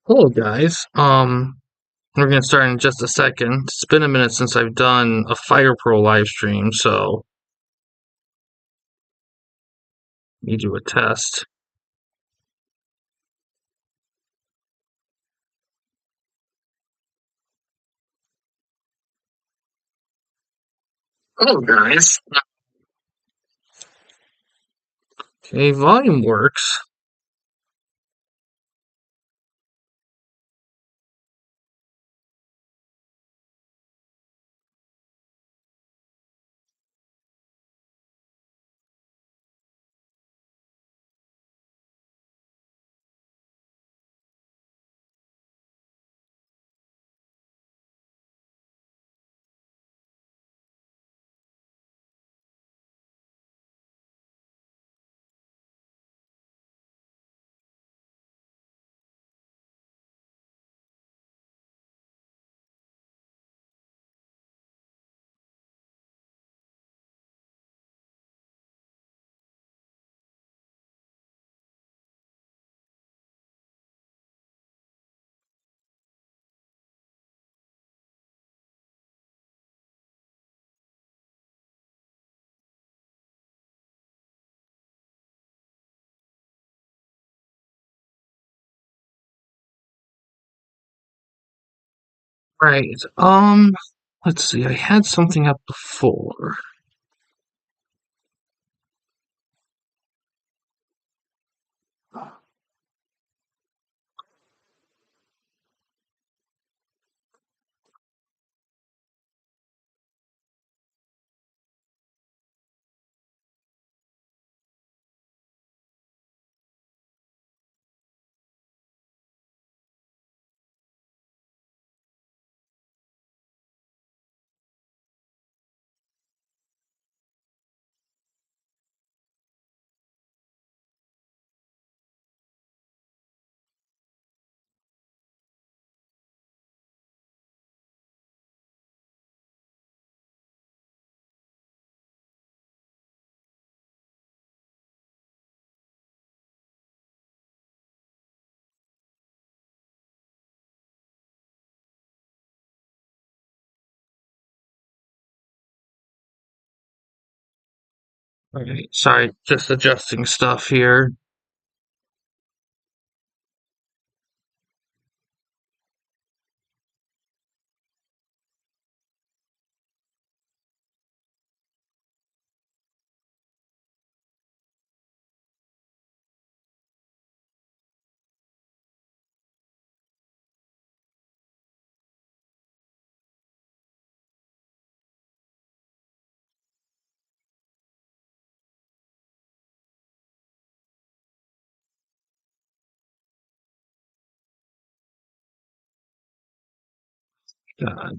Hello guys. We're gonna start in just a second. It's been a minute since I've done a Fire Pro live stream, so let me do a test. Hello guys. Okay, volume works. Right. Let's see. I had something up before. Alright. Sorry, just adjusting stuff here. God.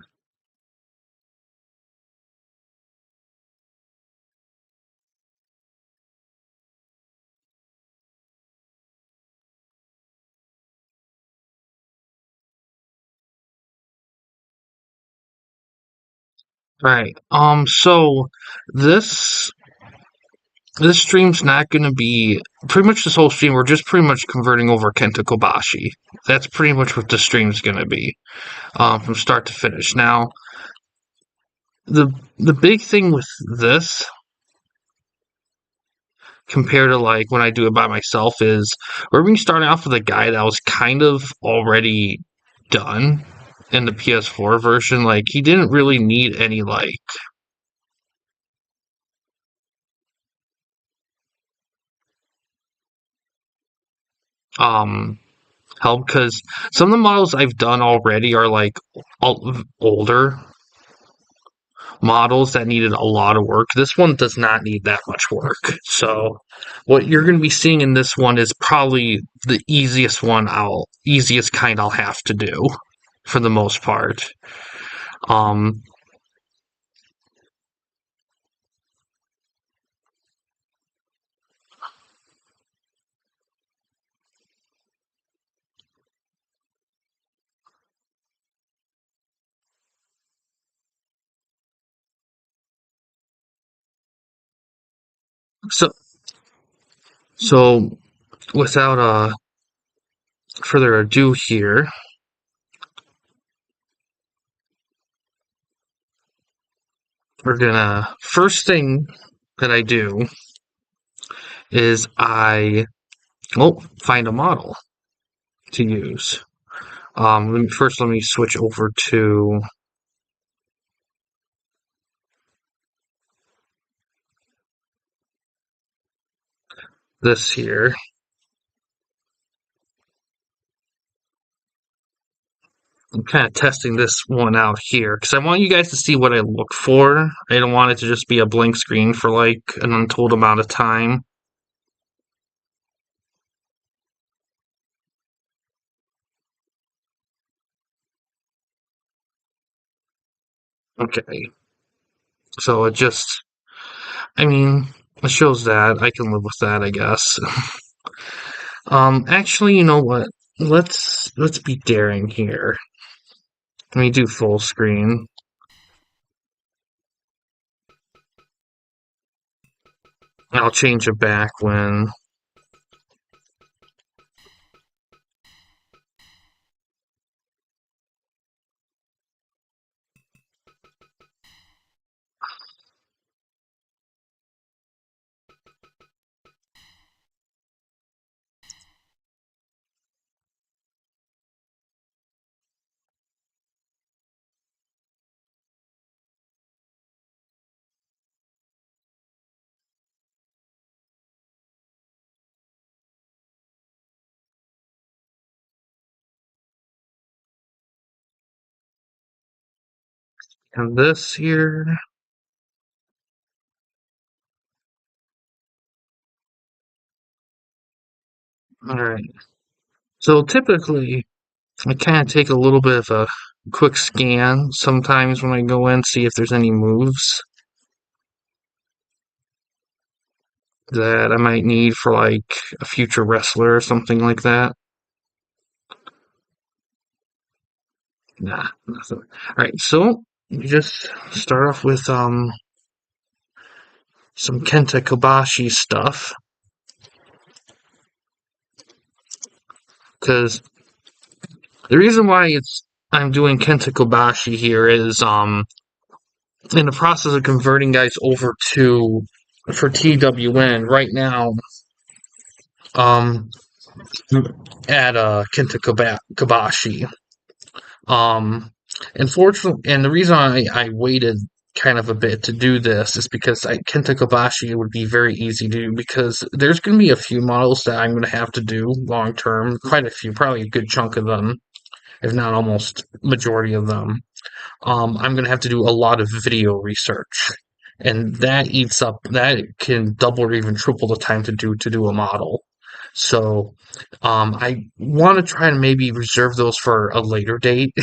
Right. So this this stream's not gonna be pretty much this whole stream, we're just pretty much converting over Kenta Kobashi. That's pretty much what the stream's gonna be. From start to finish. Now, the the big thing with this compared to like when I do it by myself is we're going to start off with a guy that was kind of already done in the PS4 version. Like he didn't really need any um help because some of the models I've done already are like older models that needed a lot of work. This one does not need that much work. So what you're going to be seeing in this one is probably the easiest kind I'll have to do for the most part. Um so so without further ado here, first thing that I do is find a model to use. Let me switch over to this here. I'm kind of testing this one out here because I want you guys to see what I look for. I don't want it to just be a blank screen for like an untold amount of time. Okay, so I mean, it shows that. I can live with that, I guess. Actually, you know what? Let's be daring here. Let me do full screen. I'll change it back when. And this here. Alright. So typically, I kind of take a little bit of a quick scan sometimes when I go in, see if there's any moves that I might need for like a future wrestler or something like that. Nah, nothing. Alright, so you just start off with some Kenta Kobashi stuff. Because the reason why I'm doing Kenta Kobashi here is in the process of converting guys over to for TWN right now um at Kenta Kobashi. Um Unfortunately, and the reason I waited kind of a bit to do this is because Kenta Kobashi would be very easy to do because there's going to be a few models that I'm going to have to do long term, quite a few, probably a good chunk of them, if not almost majority of them. I'm going to have to do a lot of video research, and that can double or even triple the time to do a model. So, I want to try to maybe reserve those for a later date.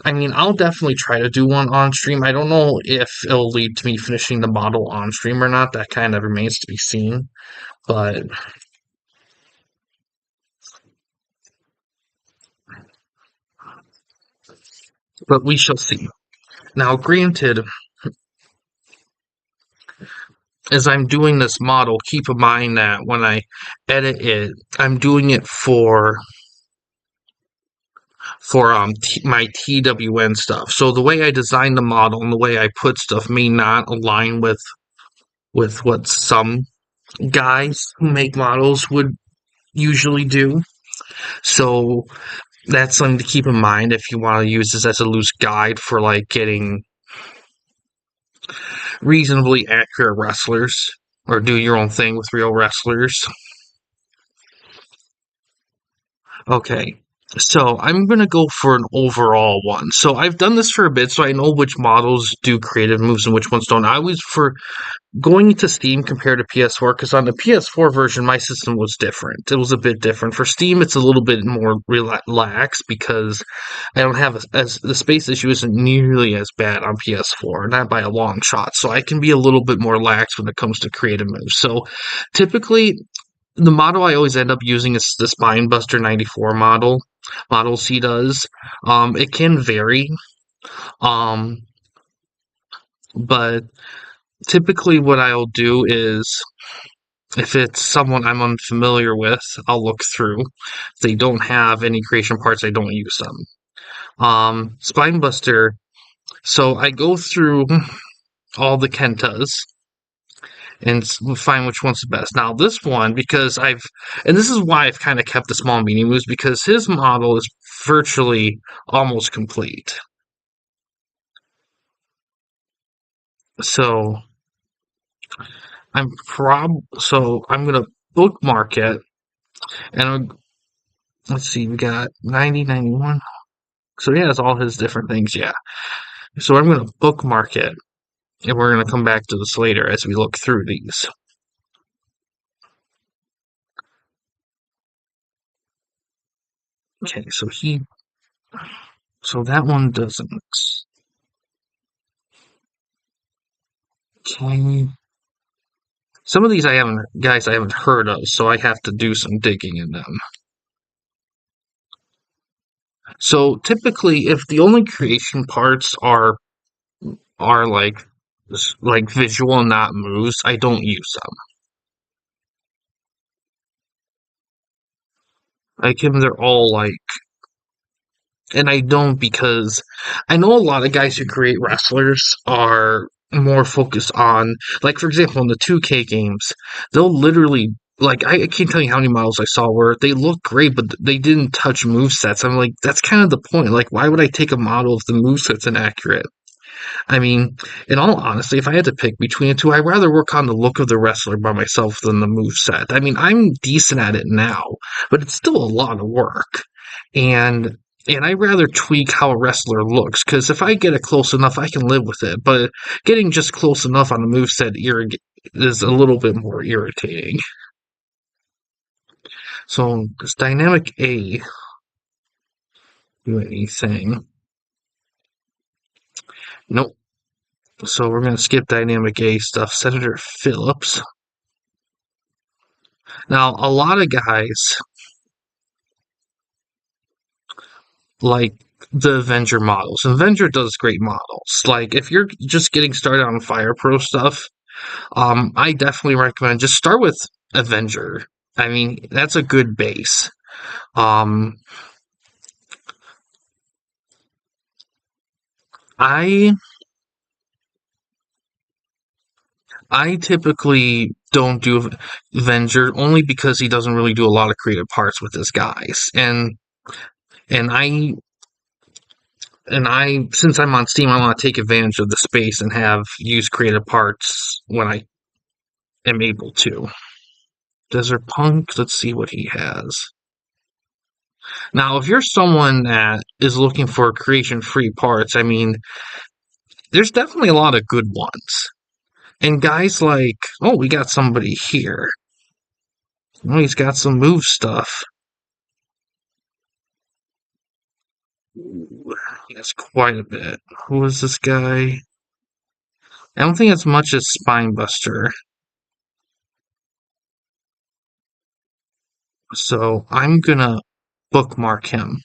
I mean, I'll definitely try to do one on stream. I don't know if it'll lead to me finishing the model on stream or not. That kind of remains to be seen. But we shall see. Now, granted, as I'm doing this model, keep in mind that when I edit it, I'm doing it for my TWN stuff. So the way I design the model and the way I put stuff may not align with what some guys who make models would usually do. So that's something to keep in mind if you want to use this as a loose guide for like getting reasonably accurate wrestlers or do your own thing with real wrestlers. Okay. So I'm gonna go for an overall one. So I've done this for a bit, so I know which models do creative moves and which ones don't. I always for going to Steam compared to PS4 because on the PS4 version my system was different. It was a bit different. For Steam, it's a little bit more relaxed because I don't have as the space issue isn't nearly as bad on PS4, not by a long shot. So I can be a little bit more lax when it comes to creative moves. So typically, the model I always end up using is the Spinebuster 94 models he does. It can vary, um, but typically what I'll do is If it's someone I'm unfamiliar with, I'll look through. If they don't have any creation parts, I don't use them. Spinebuster. So I go through all the Kentas and find which one's the best. Now, this one, and this is why I've kind of kept the small mini moves, because his model is virtually almost complete. So I'm gonna bookmark it, and let's see, we got 90, 91. So he has all his different things, yeah. So I'm gonna bookmark it, and we're gonna come back to this later as we look through these. Okay, so that one doesn't. Okay. Some of these guys I haven't heard of, so I have to do some digging in them. So typically, if the only creation parts are like visual and not moves, I don't use them. Like him, they're all like, and I don't because I know a lot of guys who create wrestlers are more focused on, like for example, in the 2K games, they'll literally like I can't tell you how many models I saw where they look great, but they didn't touch move sets. I'm like, that's kind of the point. Like, why would I take a model if the move set's inaccurate? I mean, in all honesty, if I had to pick between the two, I'd rather work on the look of the wrestler by myself than the move set. I mean, I'm decent at it now, but it's still a lot of work. And I'd rather tweak how a wrestler looks, because if I get it close enough, I can live with it. But getting just close enough on the move set is a little bit more irritating. So, does Dynamic A do anything? Nope. So we're going to skip Dynamic A stuff. Senator Phillips. Now, a lot of guys like the Avenger models. Avenger does great models. Like, if you're just getting started on Fire Pro stuff, I definitely recommend just start with Avenger. I mean, that's a good base. Um, I I typically don't do Avenger only because he doesn't really do a lot of creative parts with his guys, and I since I'm on Steam, I want to take advantage of the space and have use creative parts when I am able to. Desert Punk, let's see what he has. Now, if you're someone that is looking for creation free parts, I mean, there's definitely a lot of good ones. And guys like, oh, we got somebody here. Oh, he's got some move stuff. Ooh, he has quite a bit. Who is this guy? I don't think as much as Spinebuster. So I'm gonna bookmark him.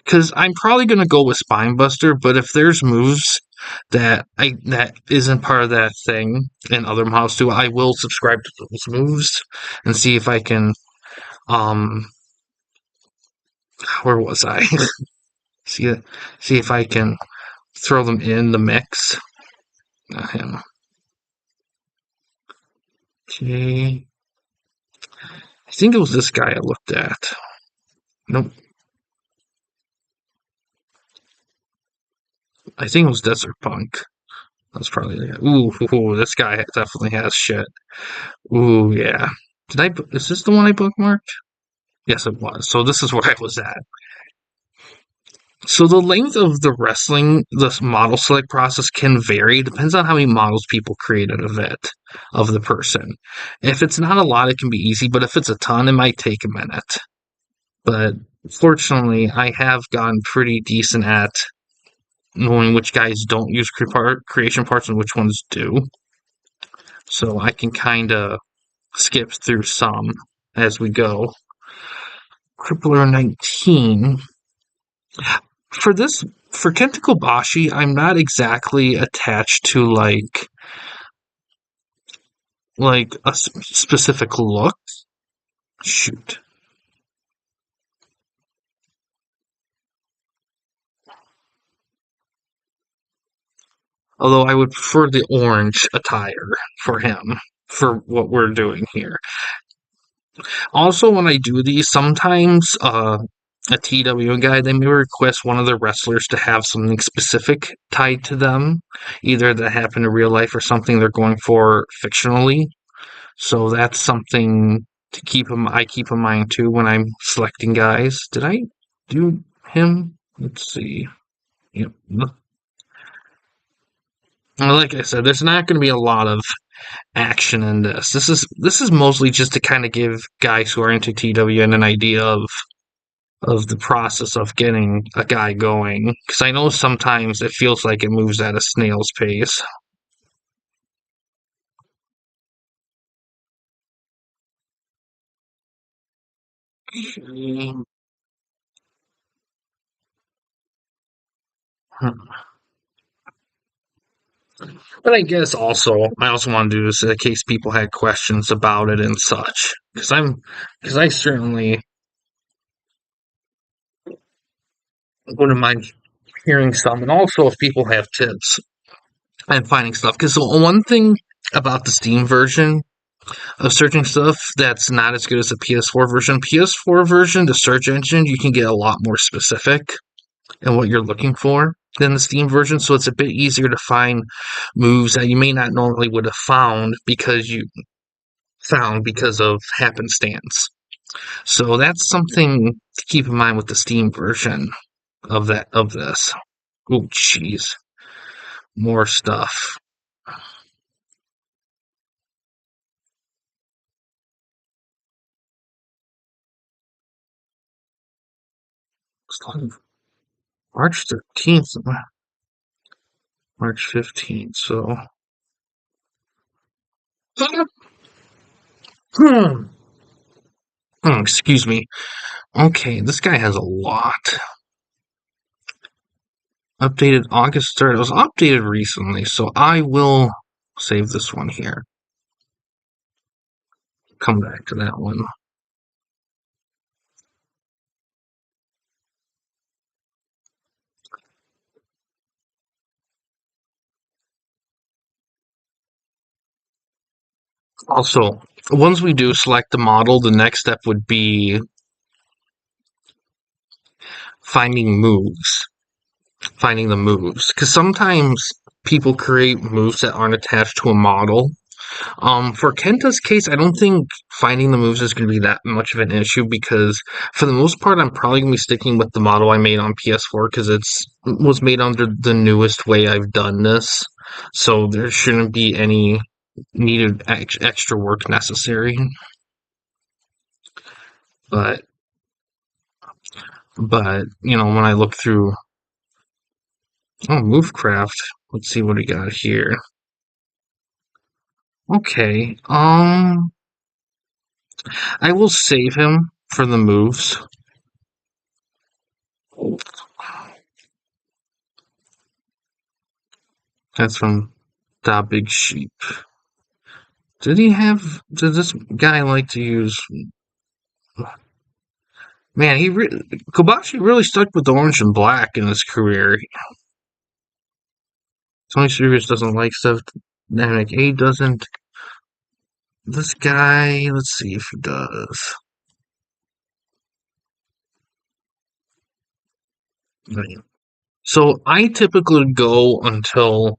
Because I'm probably gonna go with Spinebuster, but if there's moves that isn't part of that thing and other models do, I will subscribe to those moves and see if I can um where was I? see see if I can throw them in the mix. Not him. Okay. I think it was this guy I looked at. Nope. I think it was Desert Punk. That's probably it. Ooh, this guy definitely has shit. Ooh, yeah. Is this the one I bookmarked? Yes, it was. So this is where I was at. So the length of the model select process can vary. It depends on how many models people create an event of the person. If it's not a lot, it can be easy, but if it's a ton, it might take a minute. But fortunately, I have gotten pretty decent at knowing which guys don't use creation parts and which ones do. So I can kind of skip through some as we go. Crippler 19. For Kenta Kobashi, I'm not exactly attached to like like a specific look. Shoot. Although I would prefer the orange attire for him for what we're doing here. Also, when I do these, sometimes a TWN guy, they may request one of the wrestlers to have something specific tied to them, either that happened in real life or something they're going for fictionally. So that's something to I keep in mind too when I'm selecting guys. Did I do him? Let's see. Yep. Like I said, there's not going to be a lot of action in this. This is mostly just to kind of give guys who are into TWN an idea of the process of getting a guy going. Because I know sometimes it feels like it moves at a snail's pace. But I guess I also want to do this in case people had questions about it and such. Because I certainly wouldn't mind hearing some. And also if people have tips and finding stuff. Because one thing about the Steam version of searching stuff that's not as good as the PS4 version. PS4 version, the search engine, you can get a lot more specific in what you're looking for than the Steam version, so it's a bit easier to find moves that you may not normally would have found because of happenstance. So that's something to keep in mind with the Steam version of this. Oh, jeez, more stuff. March 13th, March 15th. So, hmm, excuse me. Okay, this guy has a lot. Updated August 3rd. It was updated recently, so I will save this one here. Come back to that one. Also, once we do select the model, the next step would be finding moves. Finding the moves. Because sometimes people create moves that aren't attached to a model. For Kenta's case, I don't think finding the moves is going to be that much of an issue because, for the most part, I'm probably going to be sticking with the model I made on PS4 because it was made under the newest way I've done this. So there shouldn't be any needed extra work necessary. But when I look through, oh, Movecraft, let's see what we got here. Okay, I will save him for the moves. That's from Da Big Sheep. Did this guy like to use, man, Kobashi really stuck with orange and black in his career. Tony Serious doesn't like stuff, Dynamic A doesn't. This guy, let's see if he does. So I typically go until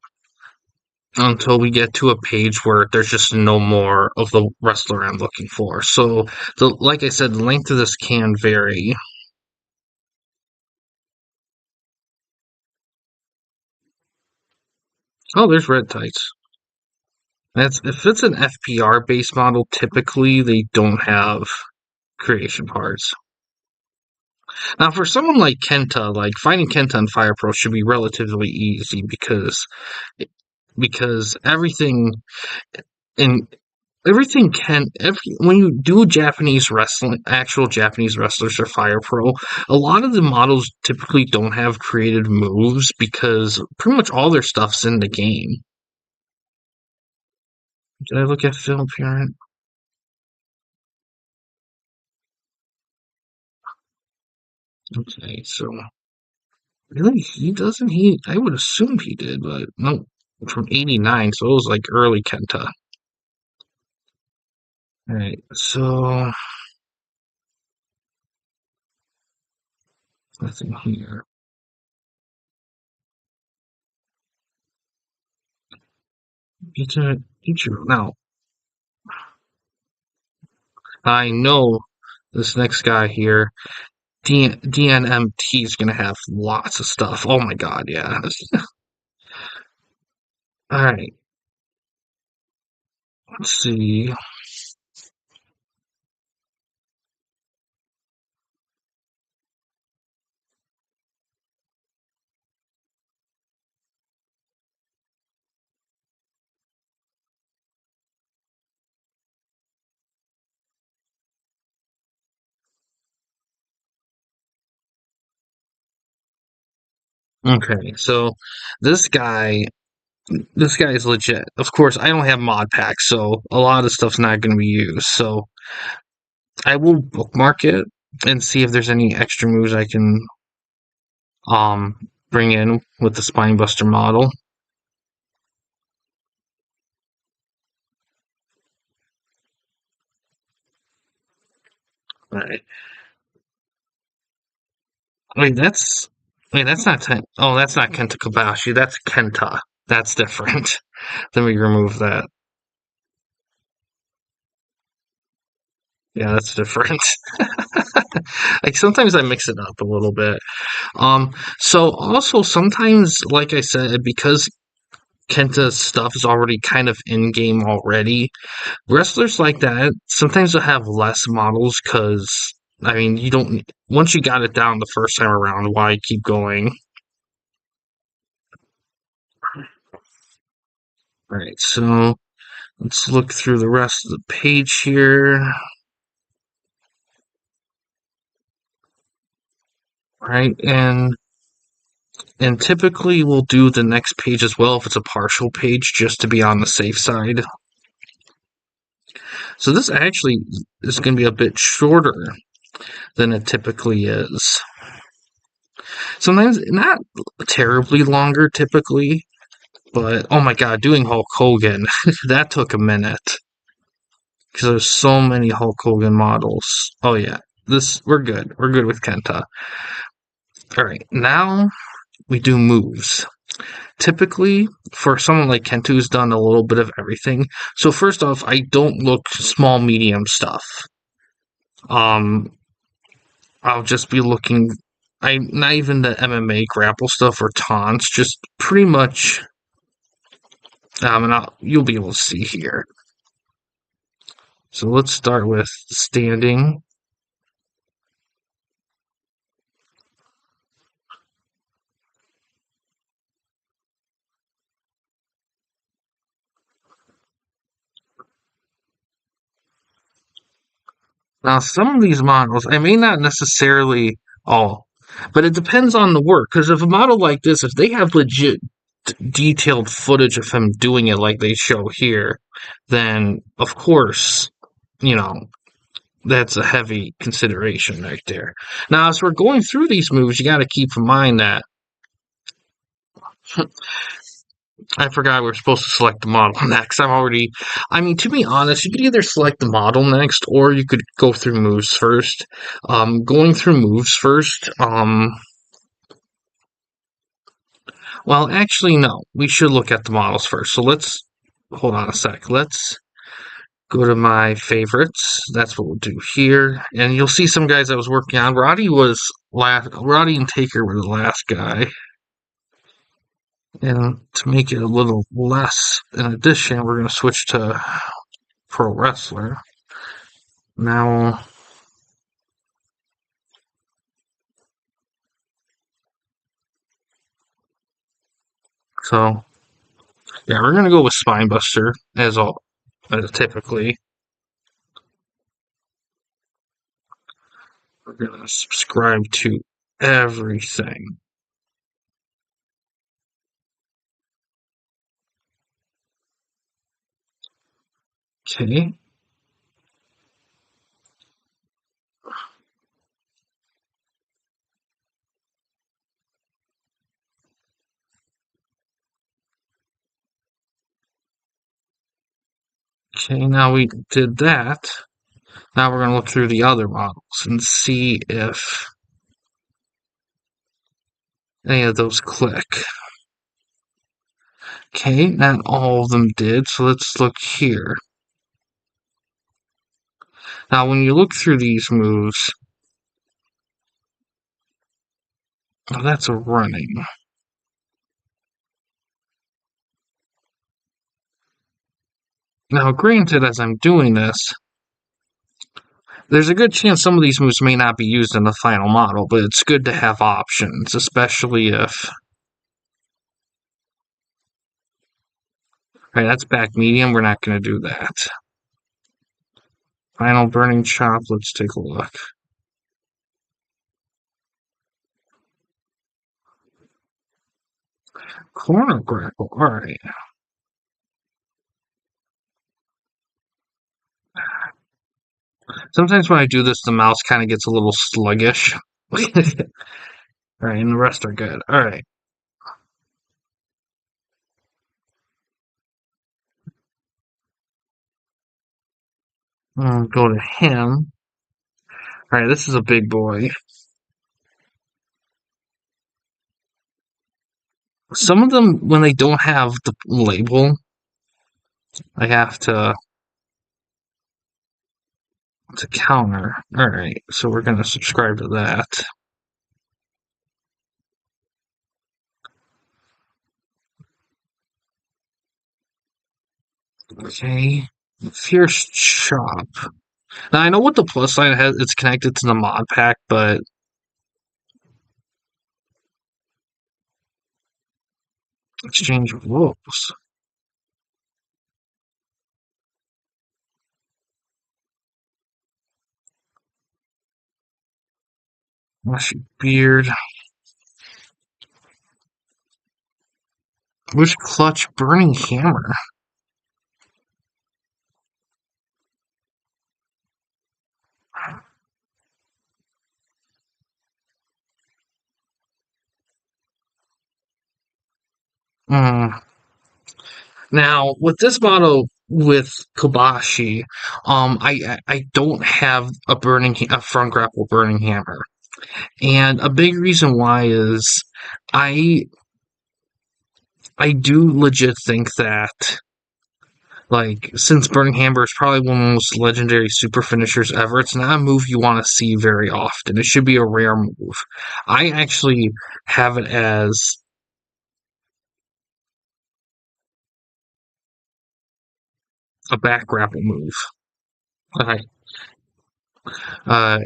we get to a page where there's just no more of the wrestler I'm looking for. So, like I said, the length of this can vary. Oh, there's red tights. That's if it's an FPR based model, typically they don't have creation parts. Now, for someone like Kenta, like finding Kenta in Fire Pro should be relatively easy because in when you do Japanese wrestling, actual Japanese wrestlers or Fire Pro, a lot of the models typically don't have created moves because pretty much all their stuff's in the game. Did I look at film parent? Okay, so really he doesn't I would assume he did, but no. From 89, so it was like early Kenta. Alright, so nothing here. Teacher. Now, I know this next guy here, DNMT, is gonna have lots of stuff. Oh my god, yeah. Alright, let's see. Okay, so this guy this guy is legit. Of course, I don't have mod packs, so a lot of stuff's not gonna be used. So I will bookmark it and see if there's any extra moves I can um bring in with the Spinebuster model. Alright. Wait, that's wait, that's not oh, that's not Kenta Kobashi. That's Kenta. That's different. Then we remove that. Yeah, that's different. Like sometimes I mix it up a little bit. So also sometimes, like I said, because Kenta's stuff is already kind of in game already, wrestlers like that sometimes will have less models because I mean you don't once you got it down the first time around, why keep going? All right, so let's look through the rest of the page here. Right, and typically we'll do the next page as well if it's a partial page just to be on the safe side. So this actually is going to be a bit shorter than it typically is. Sometimes not terribly longer typically, but oh my god, doing Hulk Hogan, that took a minute because there's so many Hulk Hogan models. Oh yeah, this we're good. We're good with Kenta. All right, now we do moves. Typically, for someone like Kenta who's done a little bit of everything. So first off, I don't look small medium stuff. Um, I'll just be looking. I not even the MMA grapple stuff or taunts, just pretty much. And you'll be able to see here. So let's start with standing. Now, some of these models, I may not necessarily all, but it depends on the work. Because if a model like this, if they have legit detailed footage of him doing it like they show here, then of course, you know, that's a heavy consideration right there. Now, as we're going through these moves, you got to keep in mind that I forgot we were supposed to select the model next. I mean, to be honest, you could either select the model next or you could go through moves first. Going through moves first, well, actually, no. We should look at the models first. So let's hold on a sec. Let's go to my favorites. That's what we'll do here. And you'll see some guys I was working on. Roddy and Taker were the last guy. And to make it a little less, in addition, we're going to switch to Pro Wrestler. Now, so yeah, we're going to go with Spinebuster as typically. We're going to subscribe to everything. Okay. Okay, now we did that. Now we're going to look through the other models and see if any of those click. Okay, not all of them did, so let's look here. Now, when you look through these moves, oh, that's a running. Now, granted, as I'm doing this, there's a good chance some of these moves may not be used in the final model, but it's good to have options, especially if... Right, that's back medium, we're not going to do that. Final burning chop, let's take a look. Corner grapple, alright. Sometimes when I do this, the mouse kind of gets a little sluggish. Alright, and the rest are good. Alright. Go to him. Alright, this is a big boy. Some of them, when they don't have the label, I have to counter. Alright, so we're going to subscribe to that. Okay. Fierce Chop. Now, I know what the plus sign has, it's connected to the mod pack, but exchange rules. Mushy Beard. Wish Clutch Burning Hammer. Hmm. Now, with this model with Kobashi, I don't have a front grapple burning hammer, and a big reason why is I I do legit think that, like, since burning hammer is probably one of the most legendary super finishers ever, it's not a move you want to see very often. It should be a rare move. I actually have it as a back grapple move. Okay. Uh,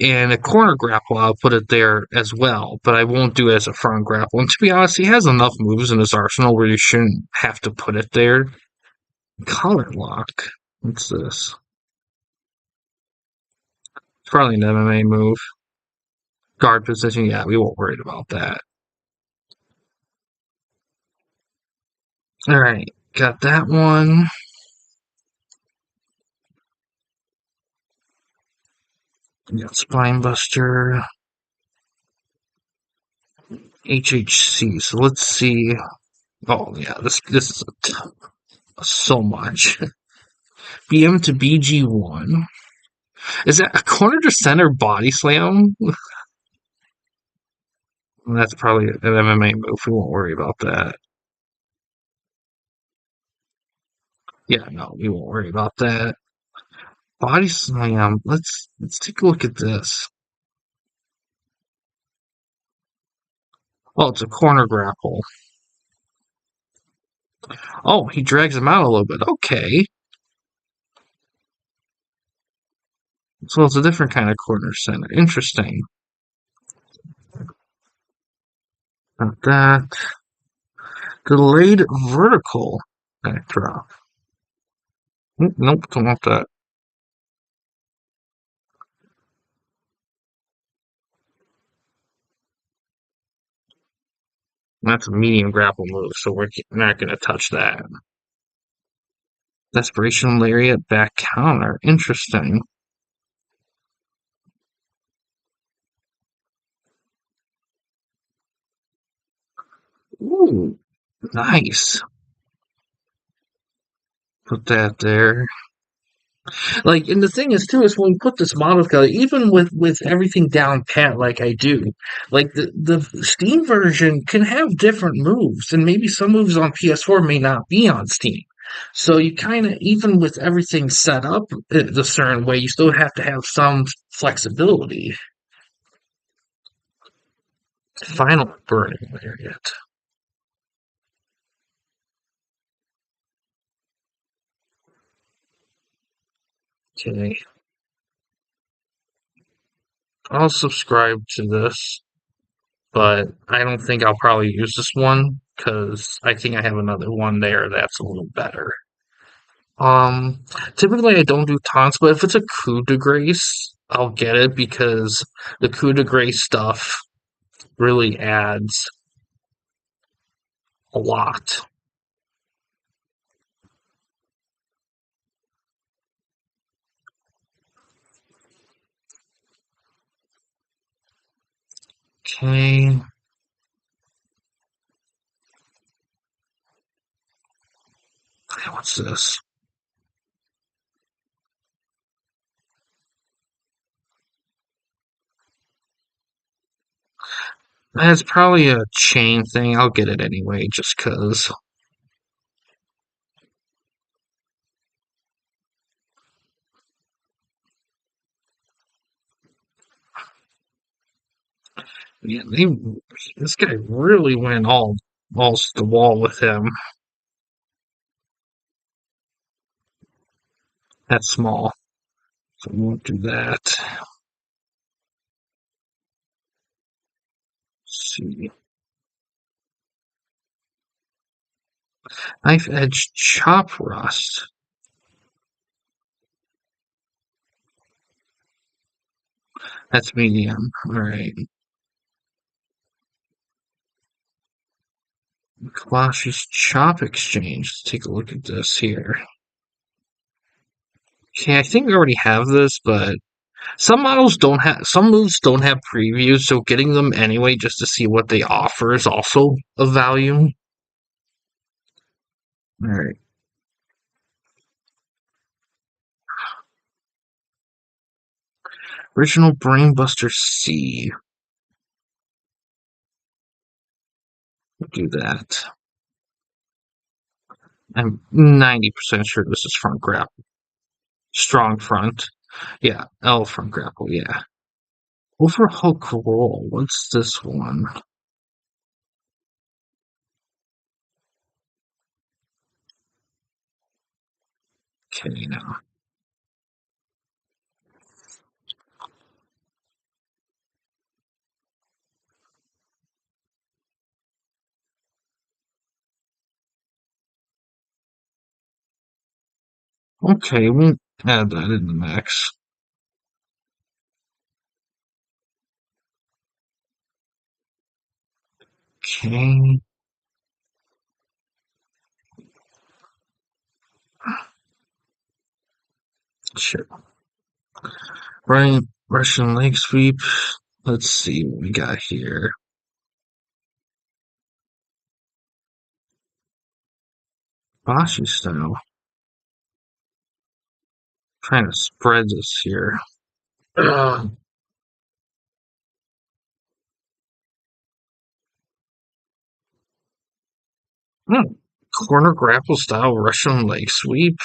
And a corner grapple, I'll put it there as well, but I won't do it as a front grapple. And to be honest, he has enough moves in his arsenal where you shouldn't have to put it there. Collar lock. What's this? It's probably an MMA move. Guard position, yeah, we won't worry about that. Alright, got that one. We got Spine Buster. HHC. So let's see. Oh yeah, this is so much. BM to BG1. Is that a corner to center body slam? That's probably an MMA move. We won't worry about that. Yeah, no, we won't worry about that. Body slam. Let's take a look at this. Oh, it's a corner grapple. Oh, he drags him out a little bit. Okay. So it's a different kind of corner center. Interesting. Not that. Delayed vertical backdrop. Nope, don't want that. That's a medium grapple move, so we're not going to touch that. Desperation Lariat back counter. Interesting. Ooh, nice. Put that there. Like, and the thing is too is when we put this model together, even with everything down pat like I do, like the Steam version can have different moves, and maybe some moves on PS4 may not be on Steam. So you kind of, even with everything set up a certain way, you still have to have some flexibility. Final burning variant. Okay, I'll subscribe to this, but I don't think I'll probably use this one because I think I have another one there that's a little better. Um, Typically I don't do taunts, but if it's a coup de grace, I'll get it because the coup de grace stuff really adds a lot. Okay, what's this? That's probably a chain thing. I'll get it anyway, just 'cause. Yeah, this guy really went all balls to the wall with him. That's small, so we won't do that. Let's see. Knife edge chop rust. That's medium. Alright. Kobashi's chop exchange. Let's take a look at this here. Okay, I think we already have this, but some moves don't have previews, so getting them anyway just to see what they offer is also a value. Alright. Original Brainbuster C. We'll do that. I'm 90% sure this is front grapple. Strong front. Yeah, L front grapple, yeah. Overhook roll. What's this one? Okay, now. Okay, we'll add that in the mix. Okay, sure. Right, Russian leg sweep. Let's see what we got here. Bashi style. Trying to spread this here. Ugh. Hmm. Corner grapple style Russian leg sweep.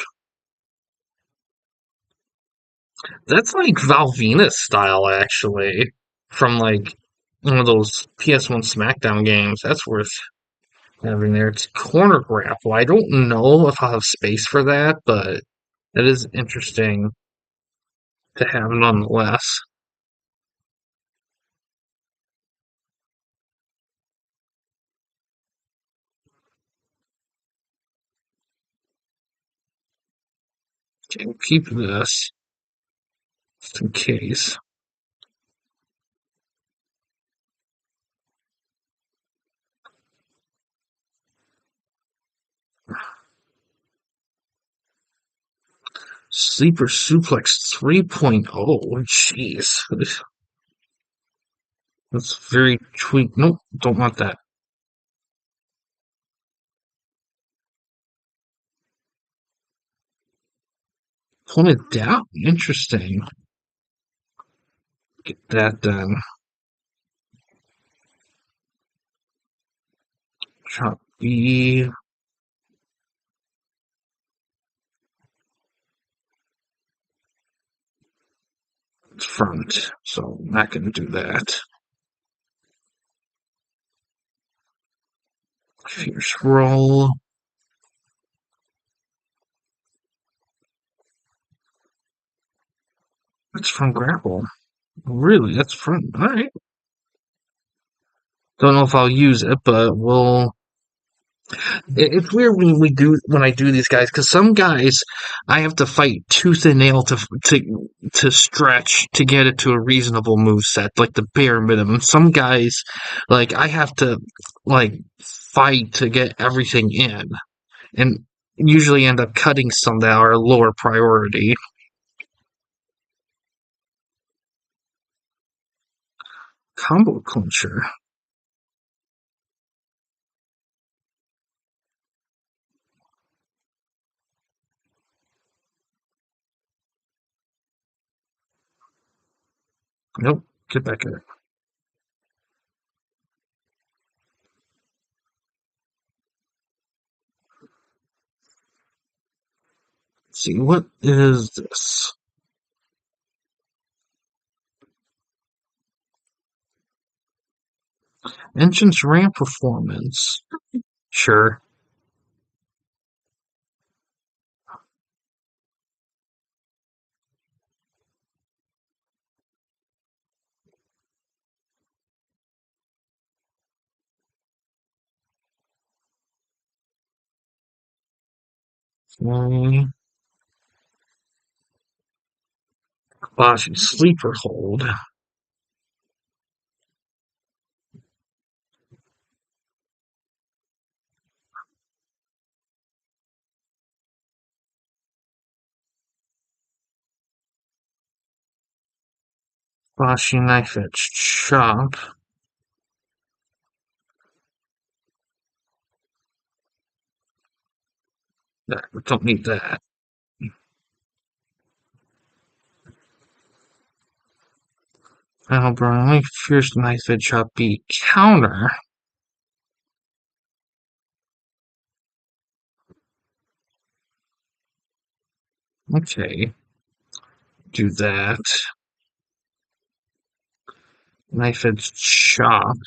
That's like Valvina style, actually, from like one of those PS1 SmackDown games. That's worth having there. It's corner grapple. I don't know if I'll have space for that, but it is interesting to have nonetheless. Okay, we'll keep this just in case. Sleeper suplex 3.0. Jeez. That's very tweaked. Nope, don't want that. Tone it down. Interesting. Get that done. Chop B. Front. So, not going to do that. Fierce roll. That's from grapple. Really? That's front. Alright. Don't know if I'll use it, but we'll. It's weird when I do these guys because some guys I have to fight tooth and nail to stretch to get it to a reasonable move set, like the bare minimum. Some guys, like I have to like fight to get everything in, and usually end up cutting some that are lower priority. Combo clincher. Nope. Get back here. Let's see, what is this? Engine's ramp performance. Sure. Okay. Kobashi sleeper hold. Kobashi knife edge chop. That, we don't need that. Final Brownie, fierce knife edge chop B counter. Okay, do that. Knife edge chop.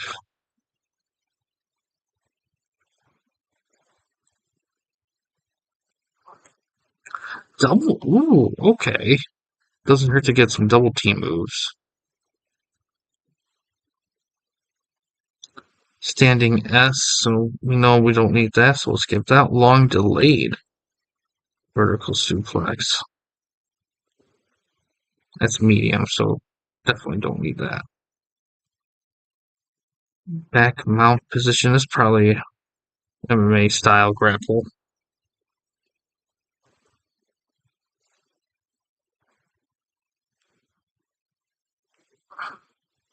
Double. Ooh, okay. Doesn't hurt to get some double team moves. Standing S, so we know we don't need that, so we'll skip that. Long delayed vertical suplex. That's medium, so definitely don't need that. Back mount position is probably MMA style grapple.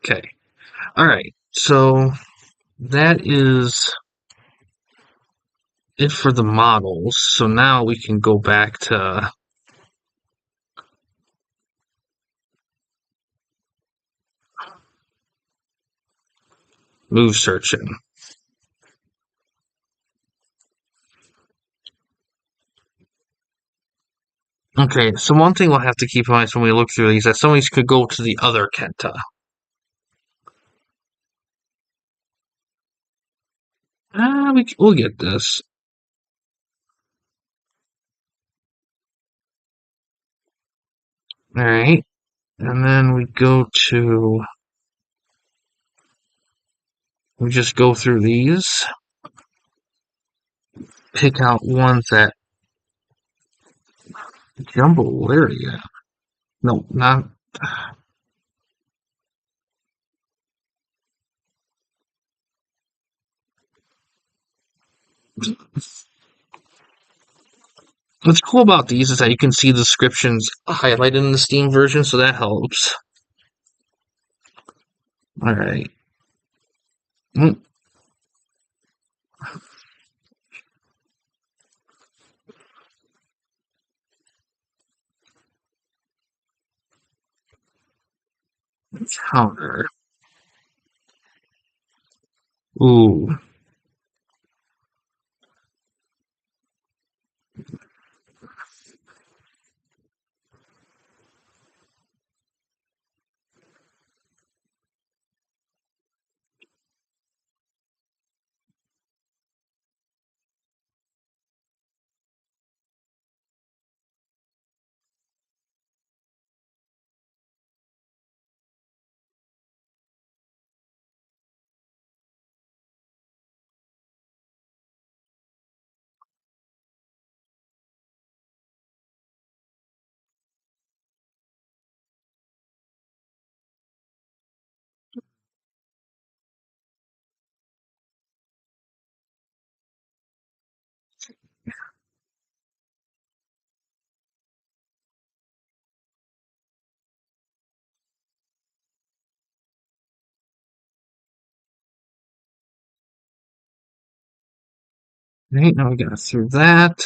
Okay. Alright, so that is it for the models. So now we can go back to move searching. Okay, so one thing we'll have to keep in mind when we look through these is that some of these could go to the other Kenta. We'll get this. Alright, and then we just go through these, pick out ones that Jambalaya. No, not. What's cool about these is that you can see the descriptions highlighted in the Steam version, so that helps. All right. Mm, counter. Ooh. Right, now we got through that.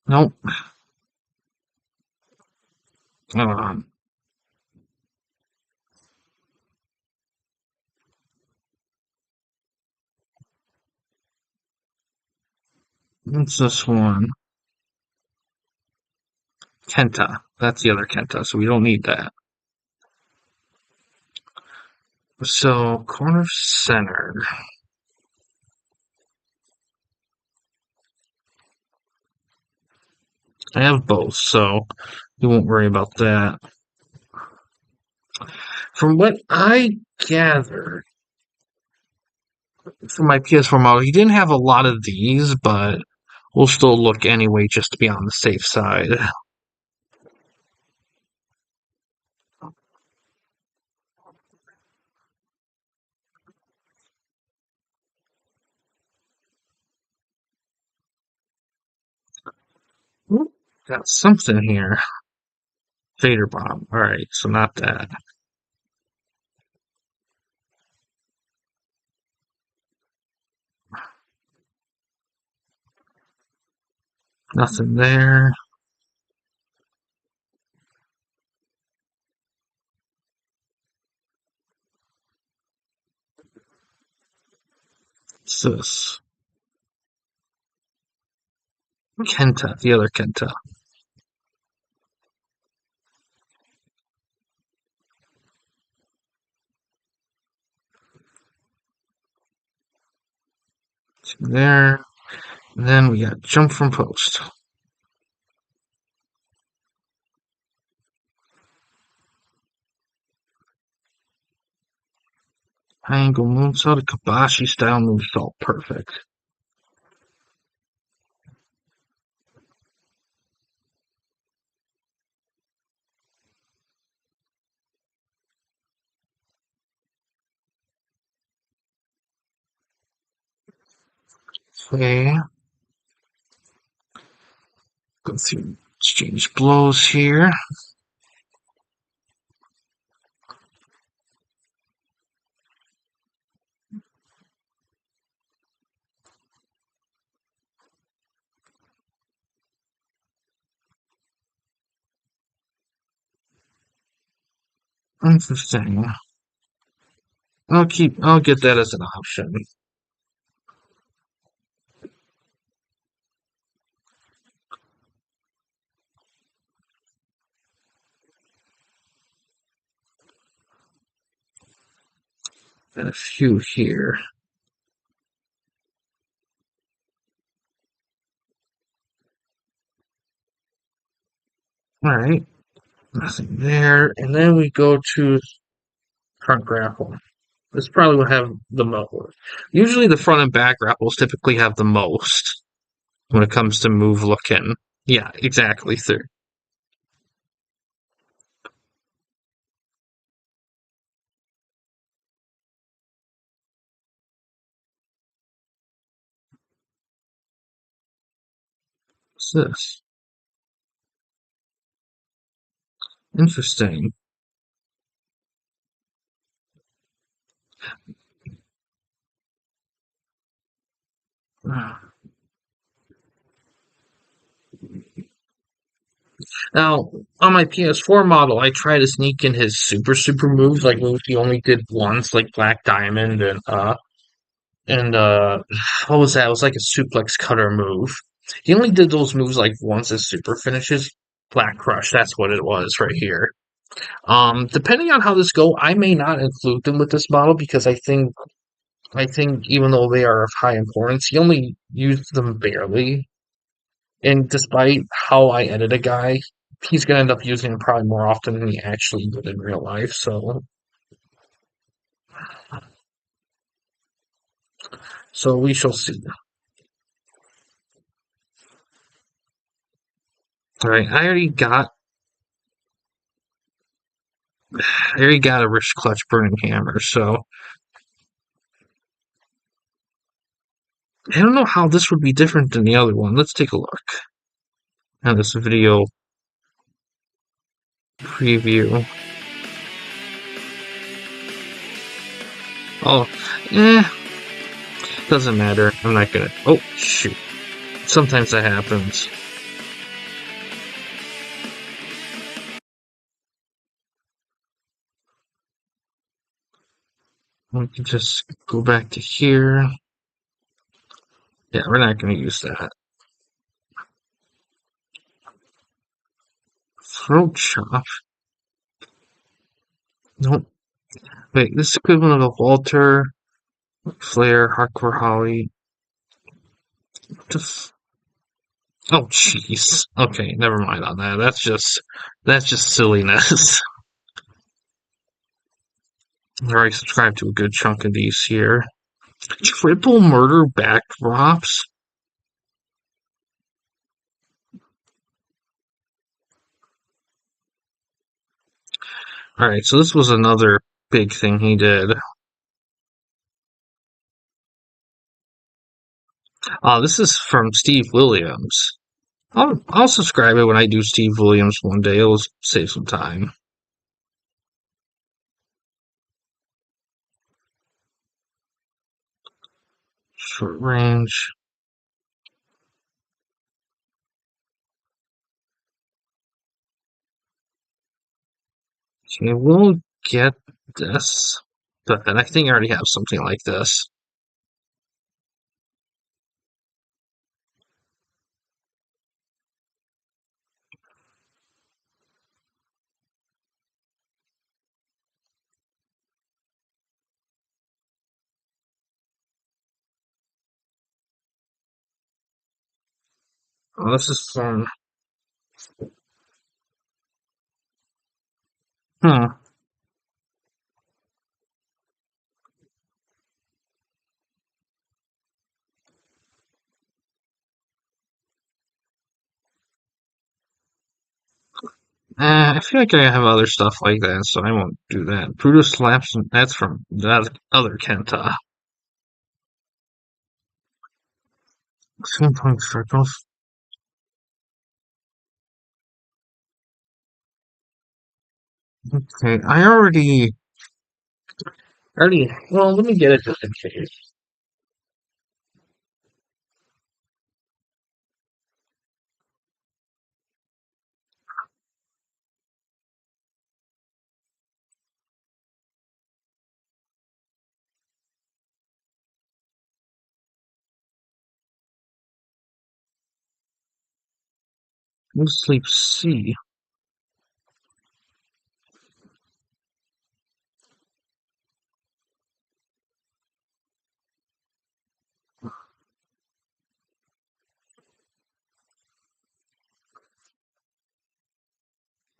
Nope. Um, what's this one? Kenta. That's the other Kenta, so we don't need that. So, corner center. I have both, so you won't worry about that. From what I gather from my PS4 model, he didn't have a lot of these, but we'll still look anyway just to be on the safe side. Oop, got something here. Vader bomb. Alright, so not that. Nothing there. What's this? Kenta, the other Kenta. There. And then we got jump from post. High angle moonsault, a Kobashi style moonsault. Perfect. Okay. Go through exchange blows here. Interesting. I'll get that as an option. And a few here. Alright. Nothing there. And then we go to front grapple. This probably will have the most. Usually the front and back grapples typically have the most when it comes to move looking. Yeah, exactly. Through. What's this? Interesting. Now, on my PS4 model, I try to sneak in his super moves, like moves he only did once, like Black Diamond and what was that? It was like a suplex cutter move. He only did those moves like once as super finishes. Black Crush, that's what it was right here. Depending on how this go, I may not include them with this model because I think even though they are of high importance, he only used them barely. And despite how I edit a guy, he's gonna end up using them probably more often than he actually would in real life. So we shall see. All right, I already got a wrist clutch burning hammer, so I don't know how this would be different than the other one. Let's take a look at this video preview. Oh, eh, doesn't matter. I'm not gonna. Oh, shoot. Sometimes that happens. We can just go back to here. Yeah, we're not gonna use that. Throat chop. Nope. Wait, this is equivalent of Walter, Flair, Hardcore Holly. Just. Oh, jeez. Okay, never mind on that. That's just silliness. I already subscribed to a good chunk of these here. Triple murder backdrops. All right, so this was another big thing he did. This is from Steve Williams. I'll subscribe it when I do Steve Williams one day. It'll save some time. Short range. Okay, we'll get this. But I think I already have something like this. Oh, this is from. Hmm. I feel like I have other stuff like that, so I won't do that. Brutus slaps. That's from that other Kenta. 7 point circles. Okay, I already. Well, let me get it just in case. No sleep C.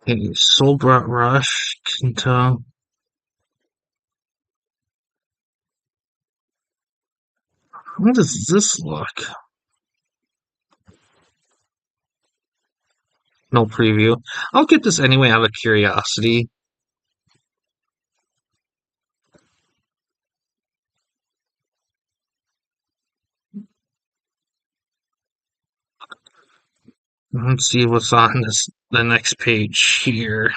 Okay, Soul Brought Rush. Kenta. How does this look? No preview. I'll get this anyway out of curiosity. Let's see what's on the next page here.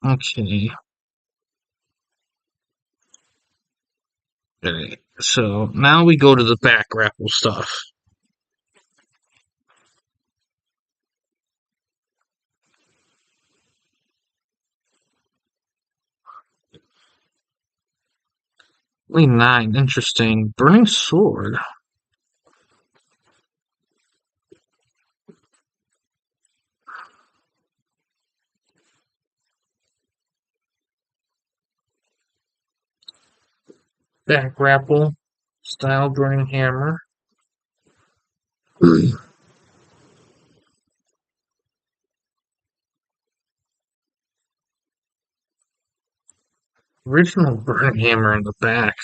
Okay. Alright. So now we go to the back grapple stuff. Only 9. Interesting. Burning sword. Back grapple. Style burning hammer. Original burning hammer in the back.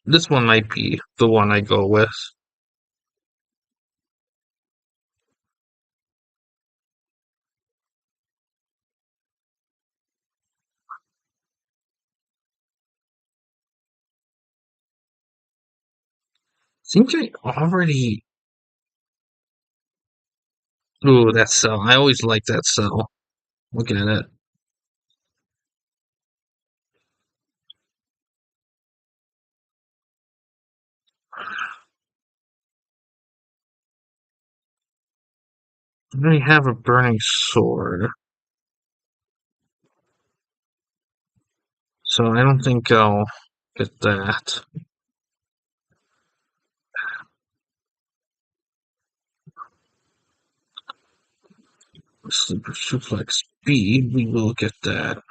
This one might be the one I go with. Seems I already. Ooh, that cell. I always like that cell. Look at it. I already have a burning sword, so I don't think I'll get that. Sleeper suplex speed. We will get that.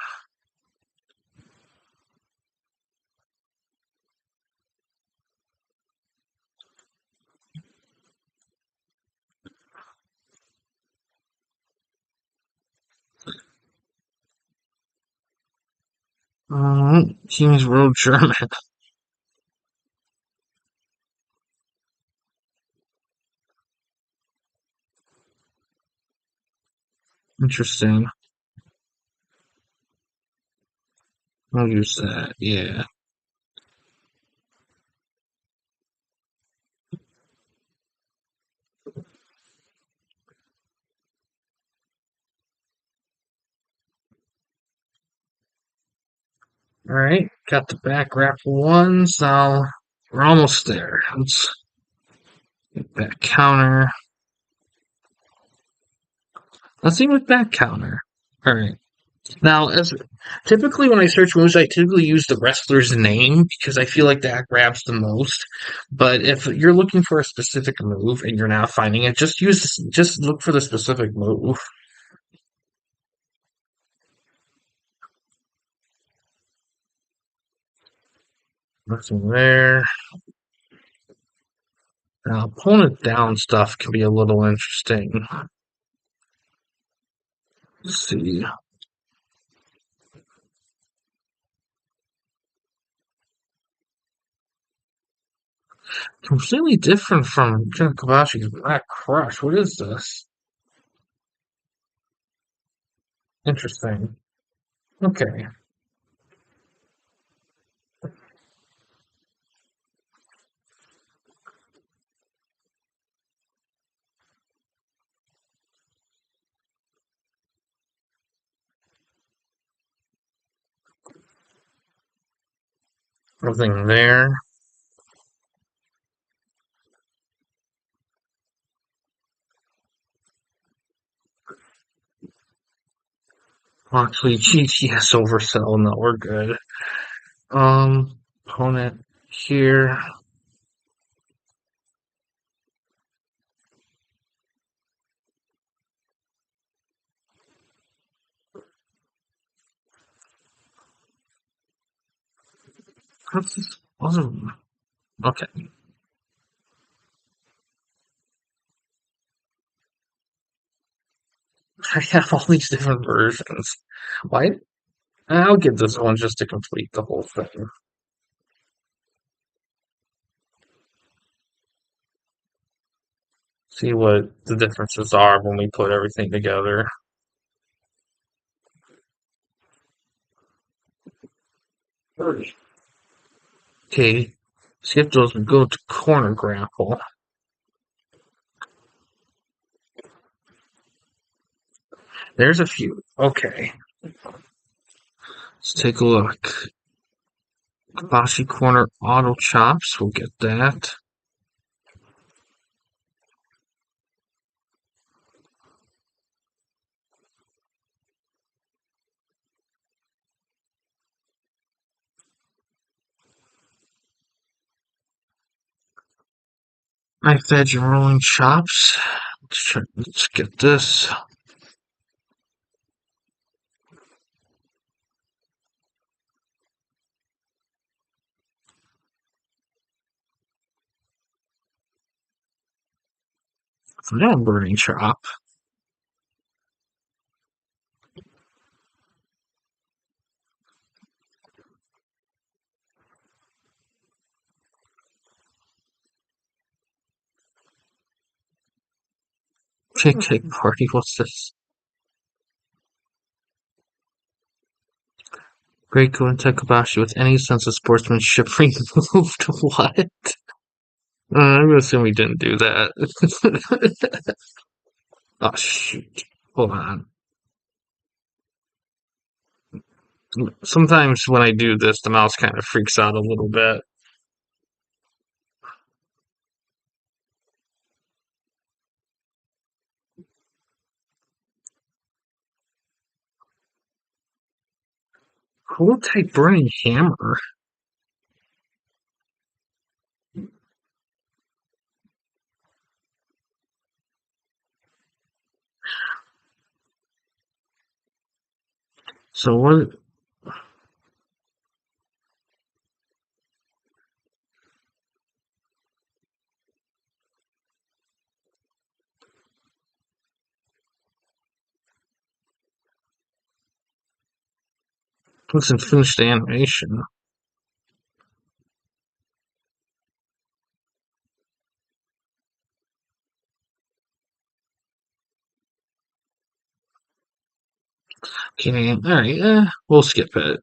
King's Road German. Interesting. I'll use that. Yeah. All right. Got the back raffle ones. Now we're almost there. Let's get that counter. Let's see with that counter. All right. Now, as typically when I search moves, I typically use the wrestler's name because I feel like that grabs the most. But if you're looking for a specific move and you're not finding it, just look for the specific move. Nothing there. Now, opponent down stuff can be a little interesting. Let's see. Completely different from Kenta Kobashi's Black Crush. What is this? Interesting. Okay. Nothing there. Actually, GTS oversell. No, we're good. Opponent here. Wasn't okay. I have all these different versions. Why? I'll give this one just to complete the whole thing. See what the differences are when we put everything together. Okay, skip those and go to corner grapple. There's a few. Okay, let's take a look. Kobashi corner auto chops. We'll get that. Knife edge and rolling chops. Let's get this. Now burning chop. Cake party. What's this? Great Kenta Kobashi with any sense of sportsmanship removed. What? I'm gonna assume we didn't do that. Oh shoot. Hold on. Sometimes when I do this, the mouse kind of freaks out a little bit. Cool type burning hammer. So what? Let's finish the animation. Okay, alright, we'll skip it.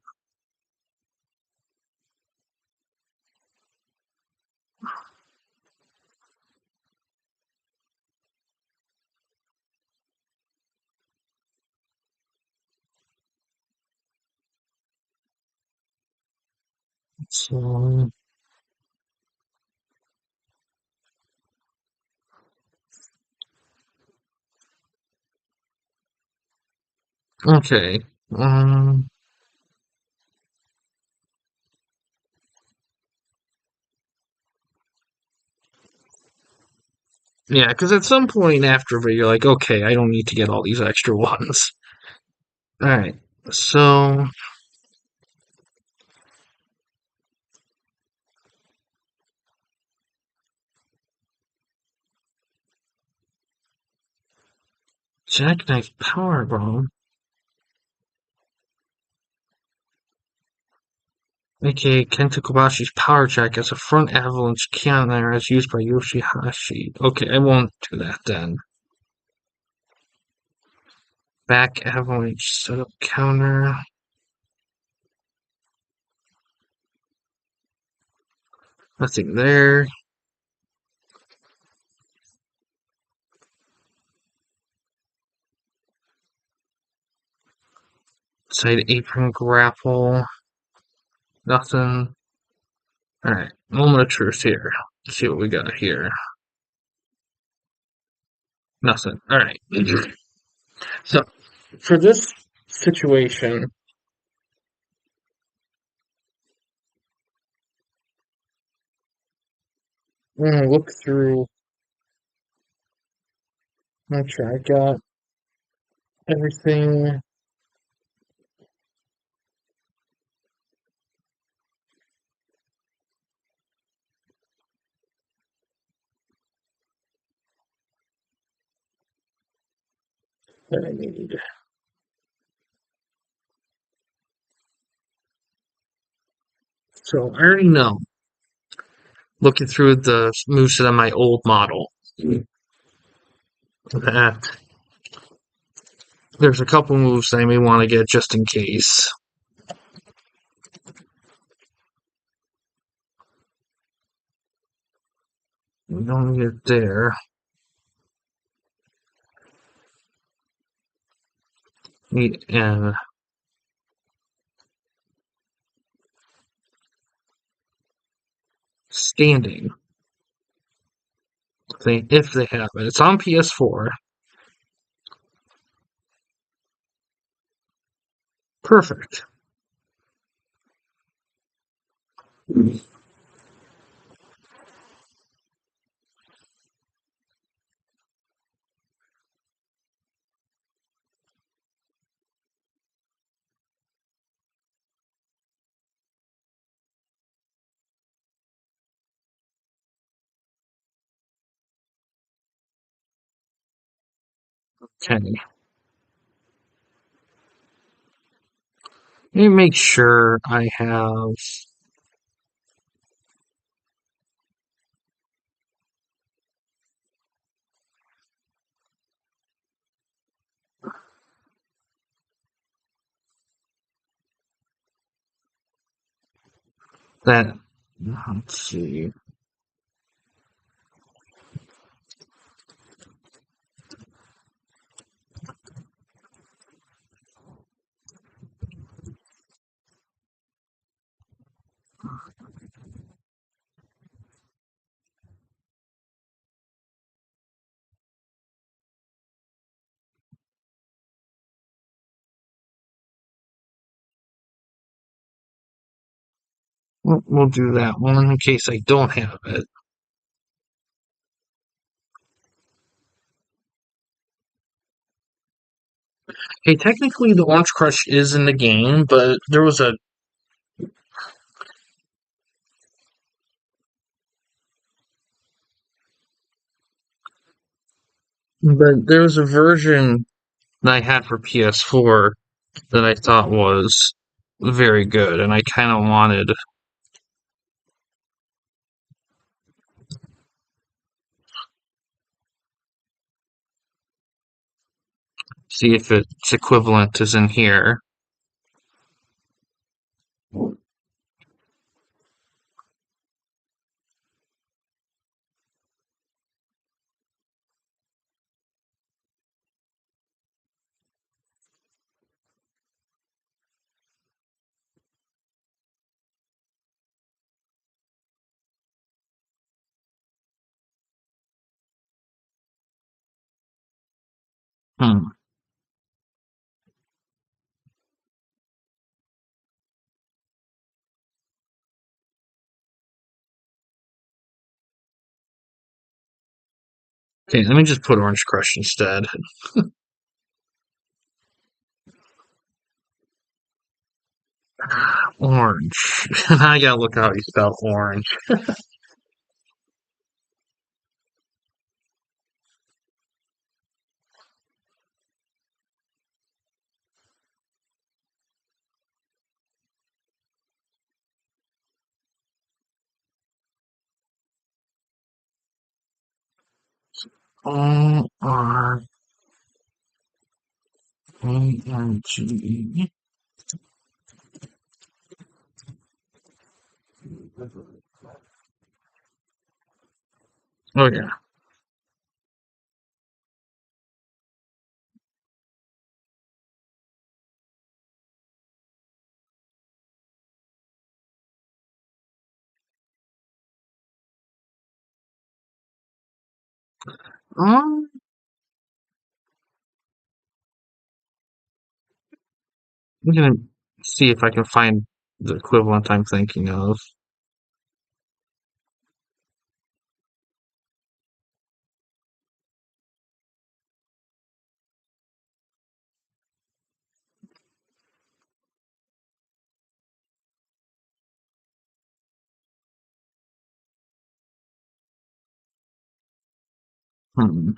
So, okay. Um, yeah, because at some point after, but you're like, okay, I don't need to get all these extra ones. Alright, so jackknife powerbomb. AKA Kenta Kobashi's power jack as a front avalanche counter as used by Yoshihashi. Okay, I won't do that then. Back avalanche setup counter. Nothing there. Side apron grapple. Nothing. Alright, moment of truth here. Let's see what we got here. Nothing. Alright. So, for this situation, I'm gonna look through, make sure I got everything. That I need. So, I already know, looking through the moveset on my old model, that there's a couple moves that I may want to get just in case. We don't get there. And standing. If they have it. It's on PS4. Perfect. Okay. Let me make sure I have that. Let's see. We'll do that one in case I don't have it. Hey, technically the Orange Crush is in the game, there was a version that I had for PS4 that I thought was very good, and I kind of wanted to see if its equivalent is in here. Hmm. Okay, let me just put Orange Crush instead. Orange. I gotta look how you spell orange. Orange. Oh yeah. Um, I'm gonna see if I can find the equivalent I'm thinking of. Hmm.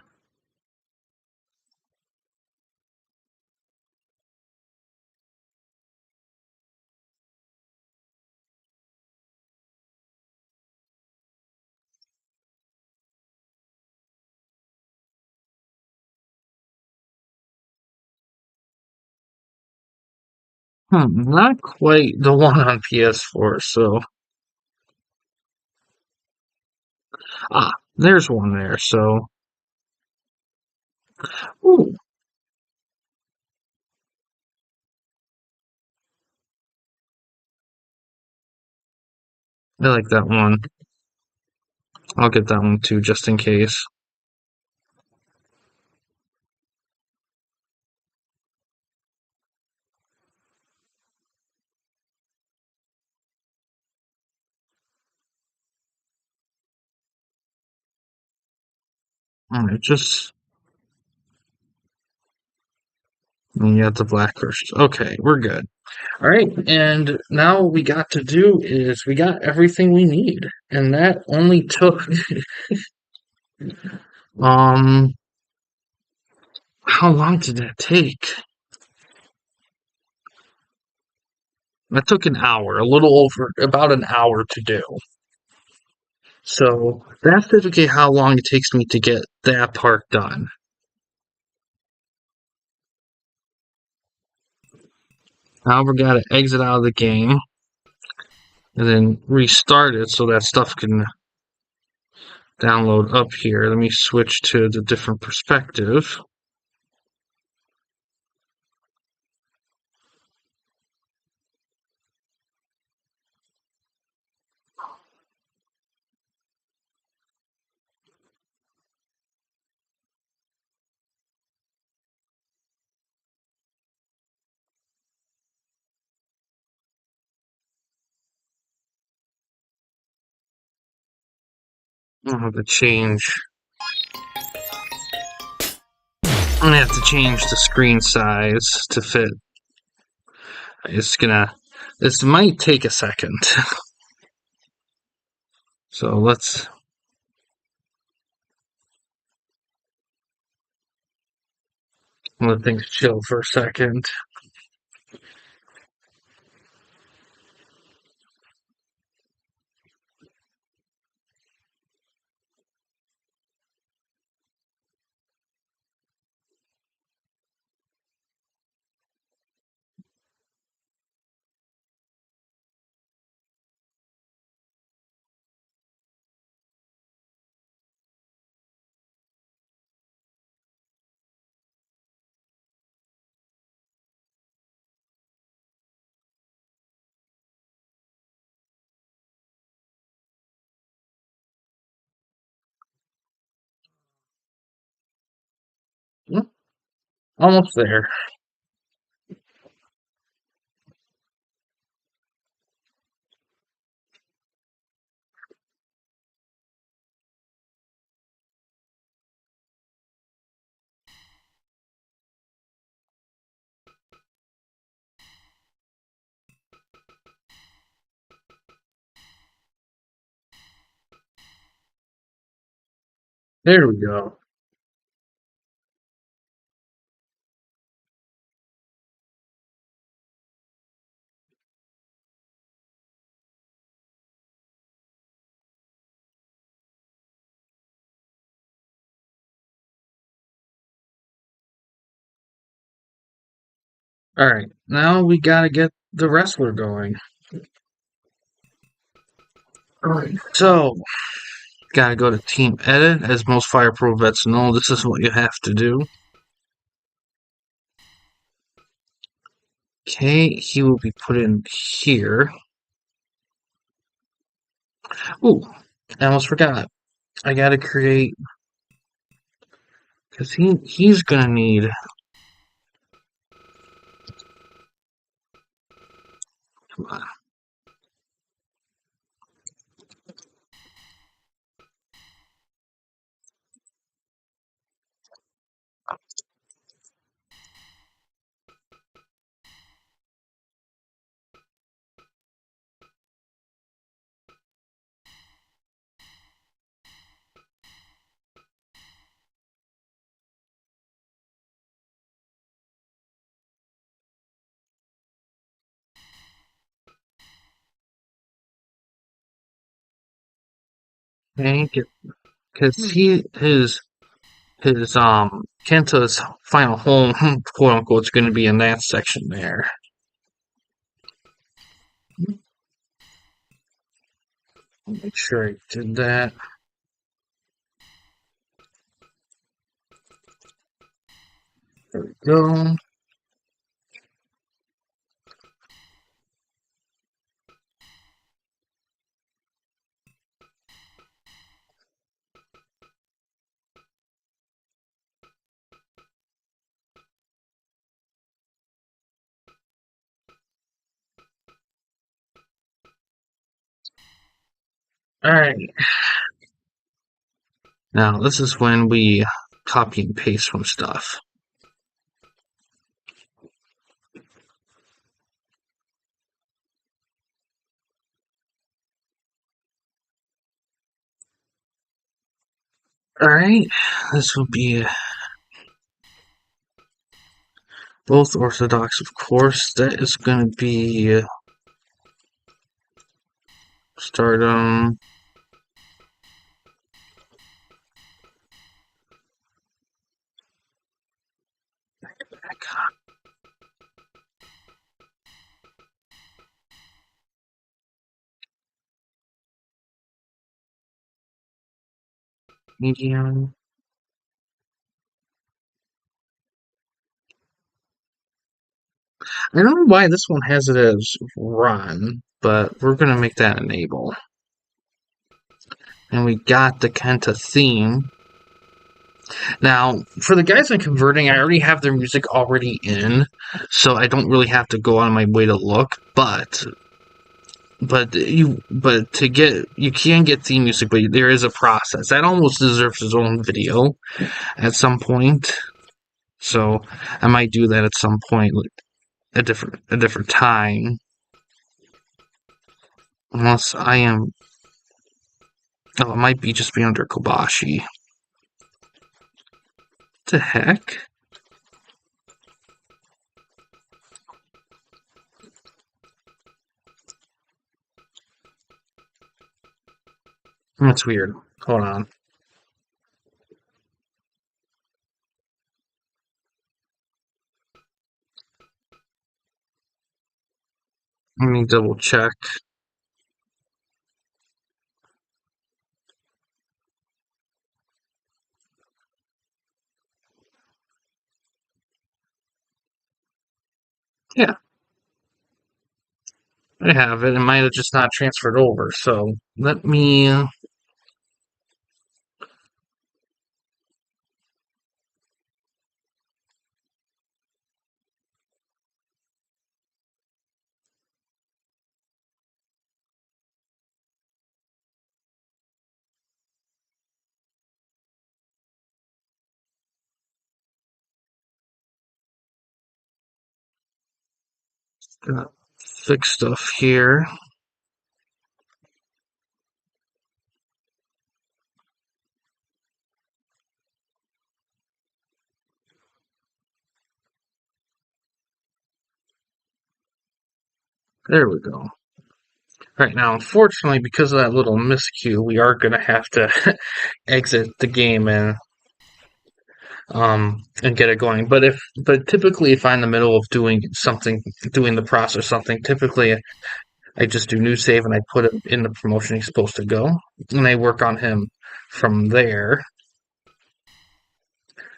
Not quite the one on PS4, so. Ah, There's one there, so. Ooh, I like that one. I'll get that one too, just in case. Alright, just. And you got the black crystals. Okay, we're good. Alright, and now what we got to do is we got everything we need. And that only took, um, how long did that take? That took an hour, a little over, about an hour to do. So that's typically how long it takes me to get that part done. Now we gotta exit out of the game and then restart it so that stuff can download up here. Let me switch to the different perspective. I'll have to change. I'm gonna have to change the screen size to fit. It's gonna. This might take a second. So let's let things chill for a second. Hmm, almost there. There we go. All right, now we gotta get the wrestler going. All right, so gotta go to Team Edit. As most Fire Pro vets know, this is what you have to do. Okay, he will be put in here. Ooh, I almost forgot. I gotta create because he's gonna need. Come on. Okay, because his Kenta's final home, quote unquote, is gonna be in that section there. Make sure I did that. There we go. Alright, now this is when we copy and paste from stuff. Alright, this will be both orthodox, of course. That is going to be stardom. Medium. I don't know why this one has it as run, but we're going to make that enable. And we got the Kenta theme. Now, for the guys I'm converting, I already have their music already in, so I don't really have to go on my way to look. But to get, you can get theme music, but there is a process that almost deserves its own video at some point. So I might do that at some point, like a different time, unless I am. Oh, it might be just be under Kobashi. What the heck? That's weird. Hold on. Let me double check. Yeah, I have it. It might have just not transferred over. So let me fix stuff here. There we go. Right now, unfortunately, because of that little miscue, we are going to have to exit the game and get it going. But typically, if I'm in the middle of doing something, doing the process or something, typically I just do new save and I put it in the promotion he's supposed to go, and I work on him from there.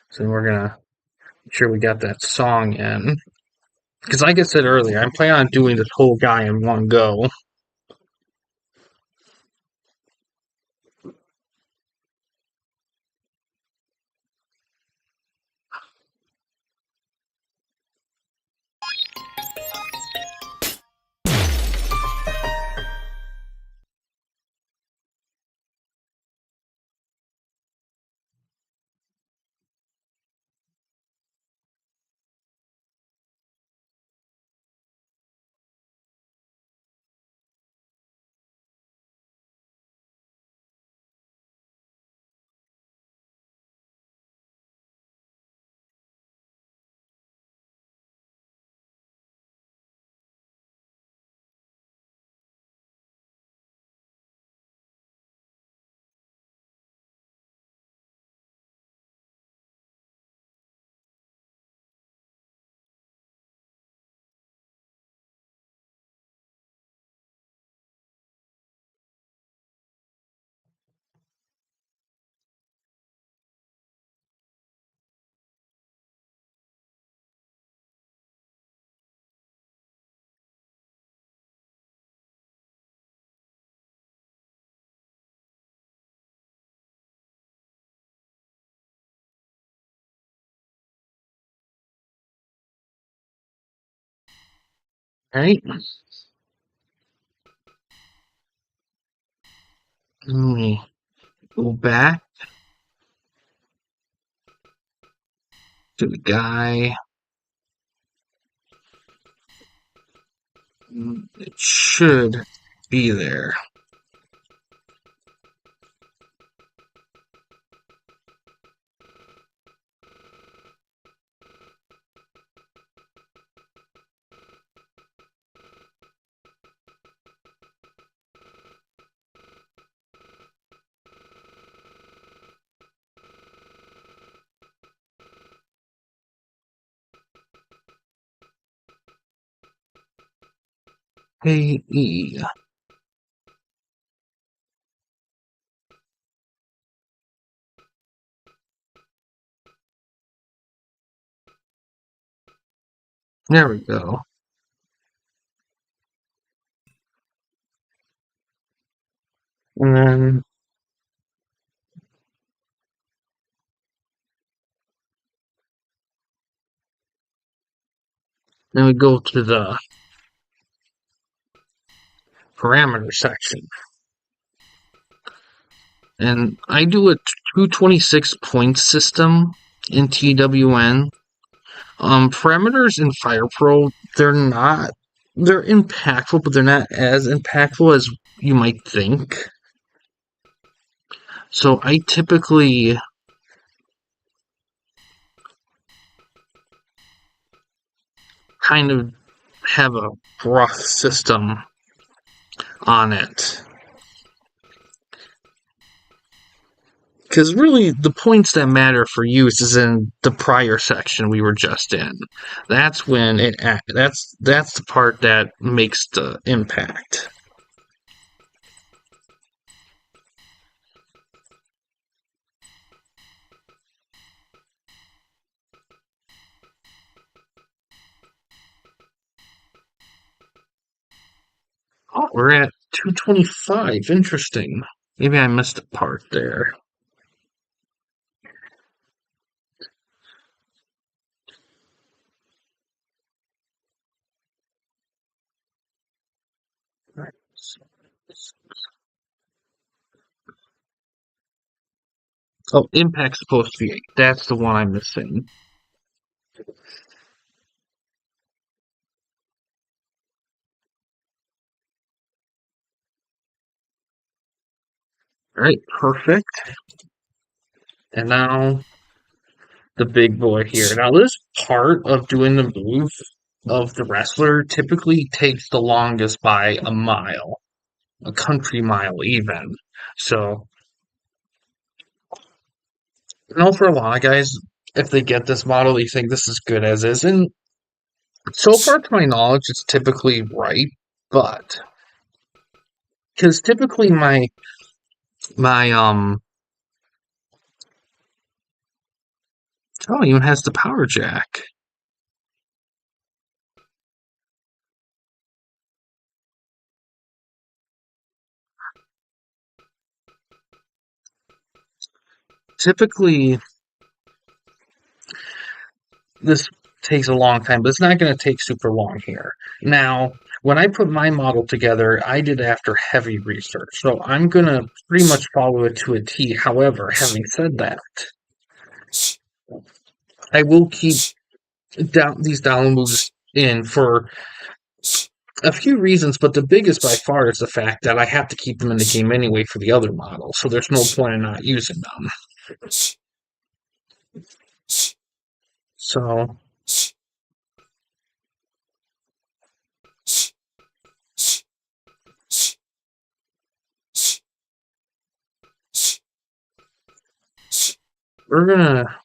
So we're gonna make sure we got that song in. Because like I said earlier, I'm planning on doing this whole guy in one go. Alright, let me go back to the guy. It should be there. Hey, there we go. And then we go to the parameter section. And I do a 226 point system in TWN. Parameters in Fire Pro, they're impactful, but they're not as impactful as you might think. So I typically kind of have a rough system on it. Because really, the points that matter for use is in the prior section we were just in. That's when that's the part that makes the impact. Oh, we're at 225. Interesting. Maybe I missed a part there. Right. Oh, impact's supposed to be 8. That's the one I'm missing. All right, perfect. And now the big boy here. Now this part of doing the move of the wrestler typically takes the longest by a mile, a country mile even. So, you know, for a lot of guys, if they get this model, they think this is good as is. And so far, to my knowledge, it's typically right. But because typically my oh, it even has the power jack. Typically, this takes a long time, but it's not going to take super long here. Now, when I put my model together, I did after heavy research, so I'm going to pretty much follow it to a T. However, having said that, I will keep these down moves in for a few reasons, but the biggest by far is the fact that I have to keep them in the game anyway for the other models, so there's no point in not using them. So, we're gonna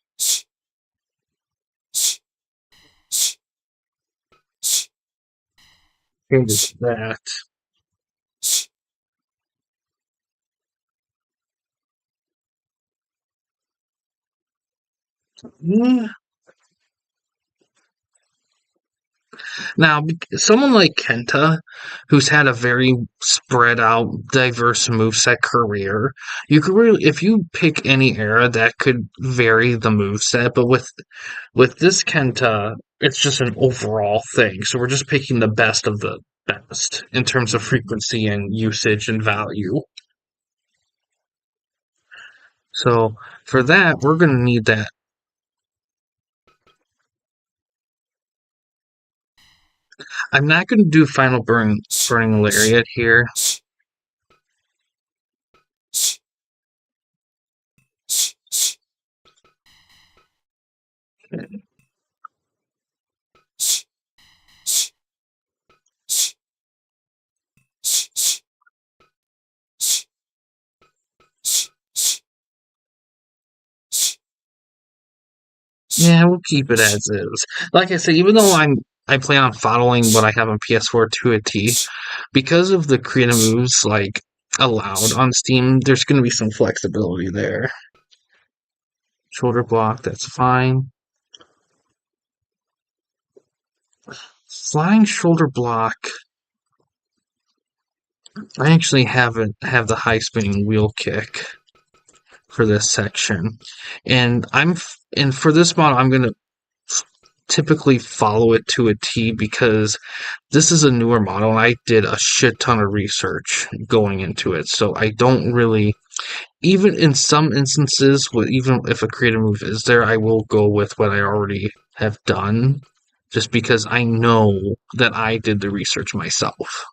change that. Yeah, Now, someone like Kenta, who's had a very spread out, diverse moveset career, you could really, if you pick any era, that could vary the moveset. But with this Kenta, it's just an overall thing. So we're just picking the best of the best in terms of frequency and usage and value. So for that, we're going to need that. I'm not going to do final burning lariat here. Yeah, we'll keep it as is. Like I said, even though I plan on following what I have on PS4 to a T, because of the creative moves like allowed on Steam, there's going to be some flexibility there. Shoulder block, that's fine. Flying shoulder block. I actually have the high spinning wheel kick for this section, and for this model I'm going to typically follow it to a T because this is a newer model and I did a shit ton of research going into it. So I don't really, even in some instances, even if a creative move is there, I will go with what I already have done just because I know that I did the research myself.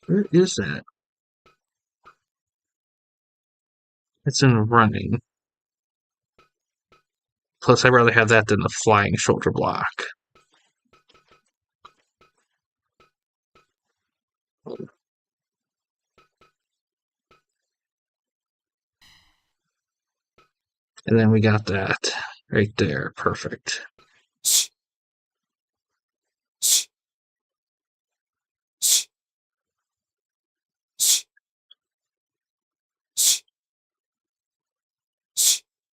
Where is that? It's in running. Plus, I'd rather have that than the flying shoulder block. And then we got that right there. Perfect.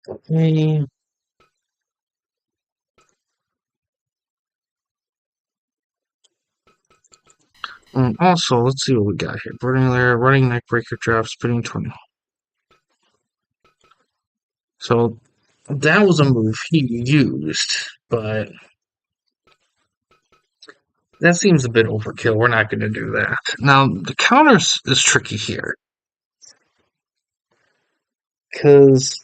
Okay. Also, let's see what we got here. Burning layer, running neck breaker drop, spinning 20. So that was a move he used, but that seems a bit overkill. We're not going to do that. Now, the counters is tricky here. Because,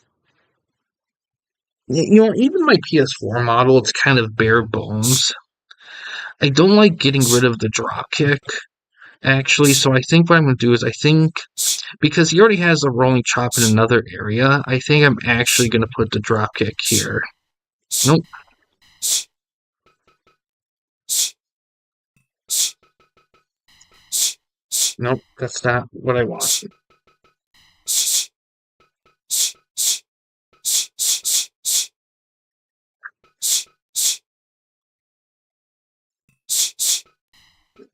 even my PS4 model, it's kind of bare bones. I don't like getting rid of the drop kick, actually. So I think what I'm going to do is because he already has a rolling chop in another area, I think I'm actually going to put the drop kick here. Nope. Nope, that's not what I want.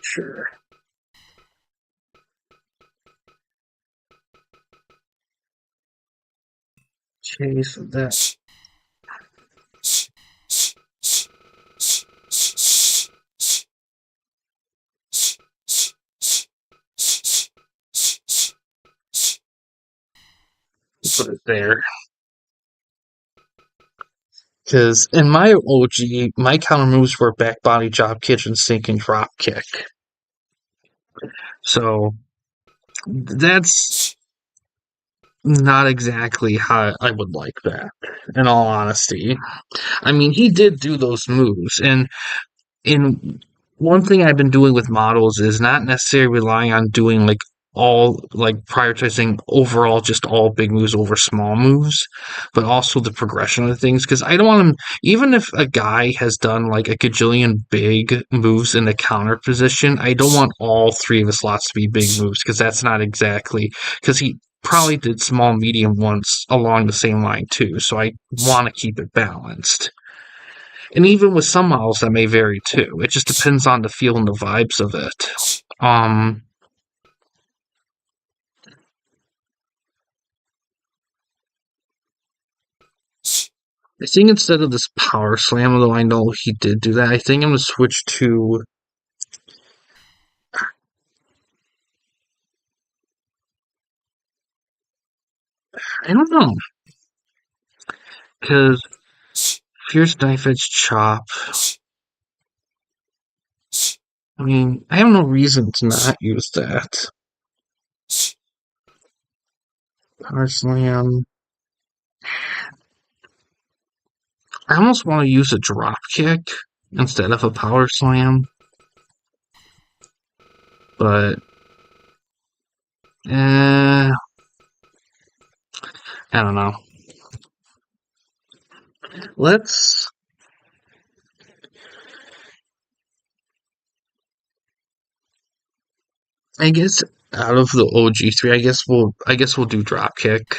Sure. Chase that. Put it there. Because in my OG, my counter moves were back body, job, kitchen sink, and drop kick. So that's not exactly how I would like that, in all honesty. I mean, he did do those moves, and in one thing I've been doing with models is not necessarily relying on doing prioritizing overall just all big moves over small moves, but also the progression of things. Because I don't want him, even if a guy has done like a gajillion big moves in the counter position, I don't want all three of his slots to be big moves because that's not exactly because he probably did small medium ones along the same line too. So I want to keep it balanced. And even with some models, that may vary too. It just depends on the feel and the vibes of it. Um, I think instead of this power slam, although I know he did do that, I think I'm gonna switch to. I don't know, because fierce knife edge chop. I mean, I have no reason to not use that. Power slam. I almost want to use a drop kick instead of a power slam, but I don't know. Let's. I guess out of the OG3, I guess we'll do drop kick.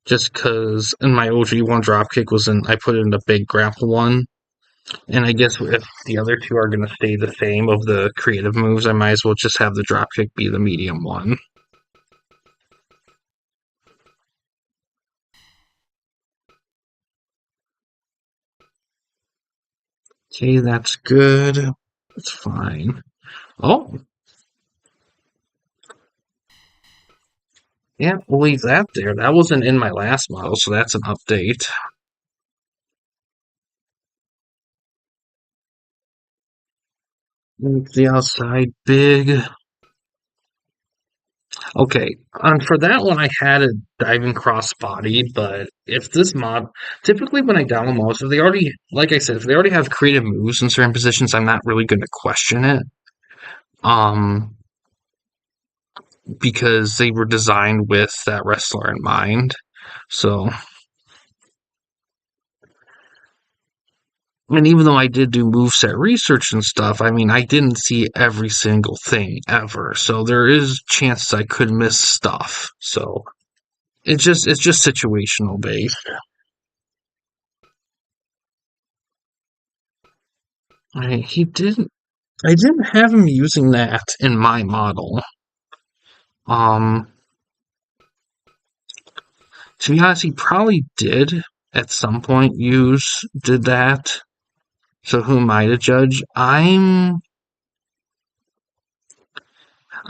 Just because in my OG1 dropkick was in, I put it in the big grapple one, and I guess if the other two are going to stay the same of the creative moves, I might as well just have the dropkick be the medium one. Okay, that's good. That's fine. Oh, yeah, we'll leave that there. That wasn't in my last model, so that's an update. Make the outside big. Okay, for that one, I had a diving crossbody, but if this mod, typically when I download mods, if they already, like I said, if they already have creative moves in certain positions, I'm not really going to question it. Um, because they were designed with that wrestler in mind. So, and even though I did do moveset research and stuff, I mean, I didn't see every single thing ever. So there is chances I could miss stuff. So it's just situational based. He didn't. I didn't have him using that in my model. Um, to be honest, he probably did at some point did that. So who am I to judge? I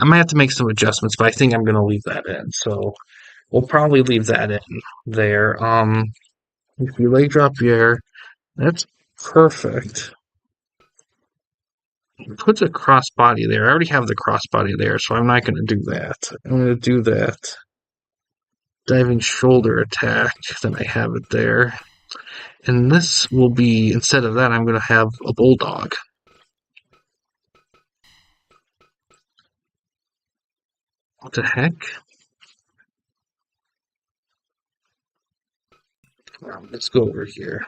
might have to make some adjustments, but I think I'm gonna leave that in. So we'll probably leave that in there. If you leg drop here, that's perfect. Puts a crossbody there. I already have the crossbody there, so I'm not gonna do that. I'm gonna do that diving shoulder attack. Then I have it there. And this will be, instead of that, I'm going to have a bulldog. What the heck? Let's go over here.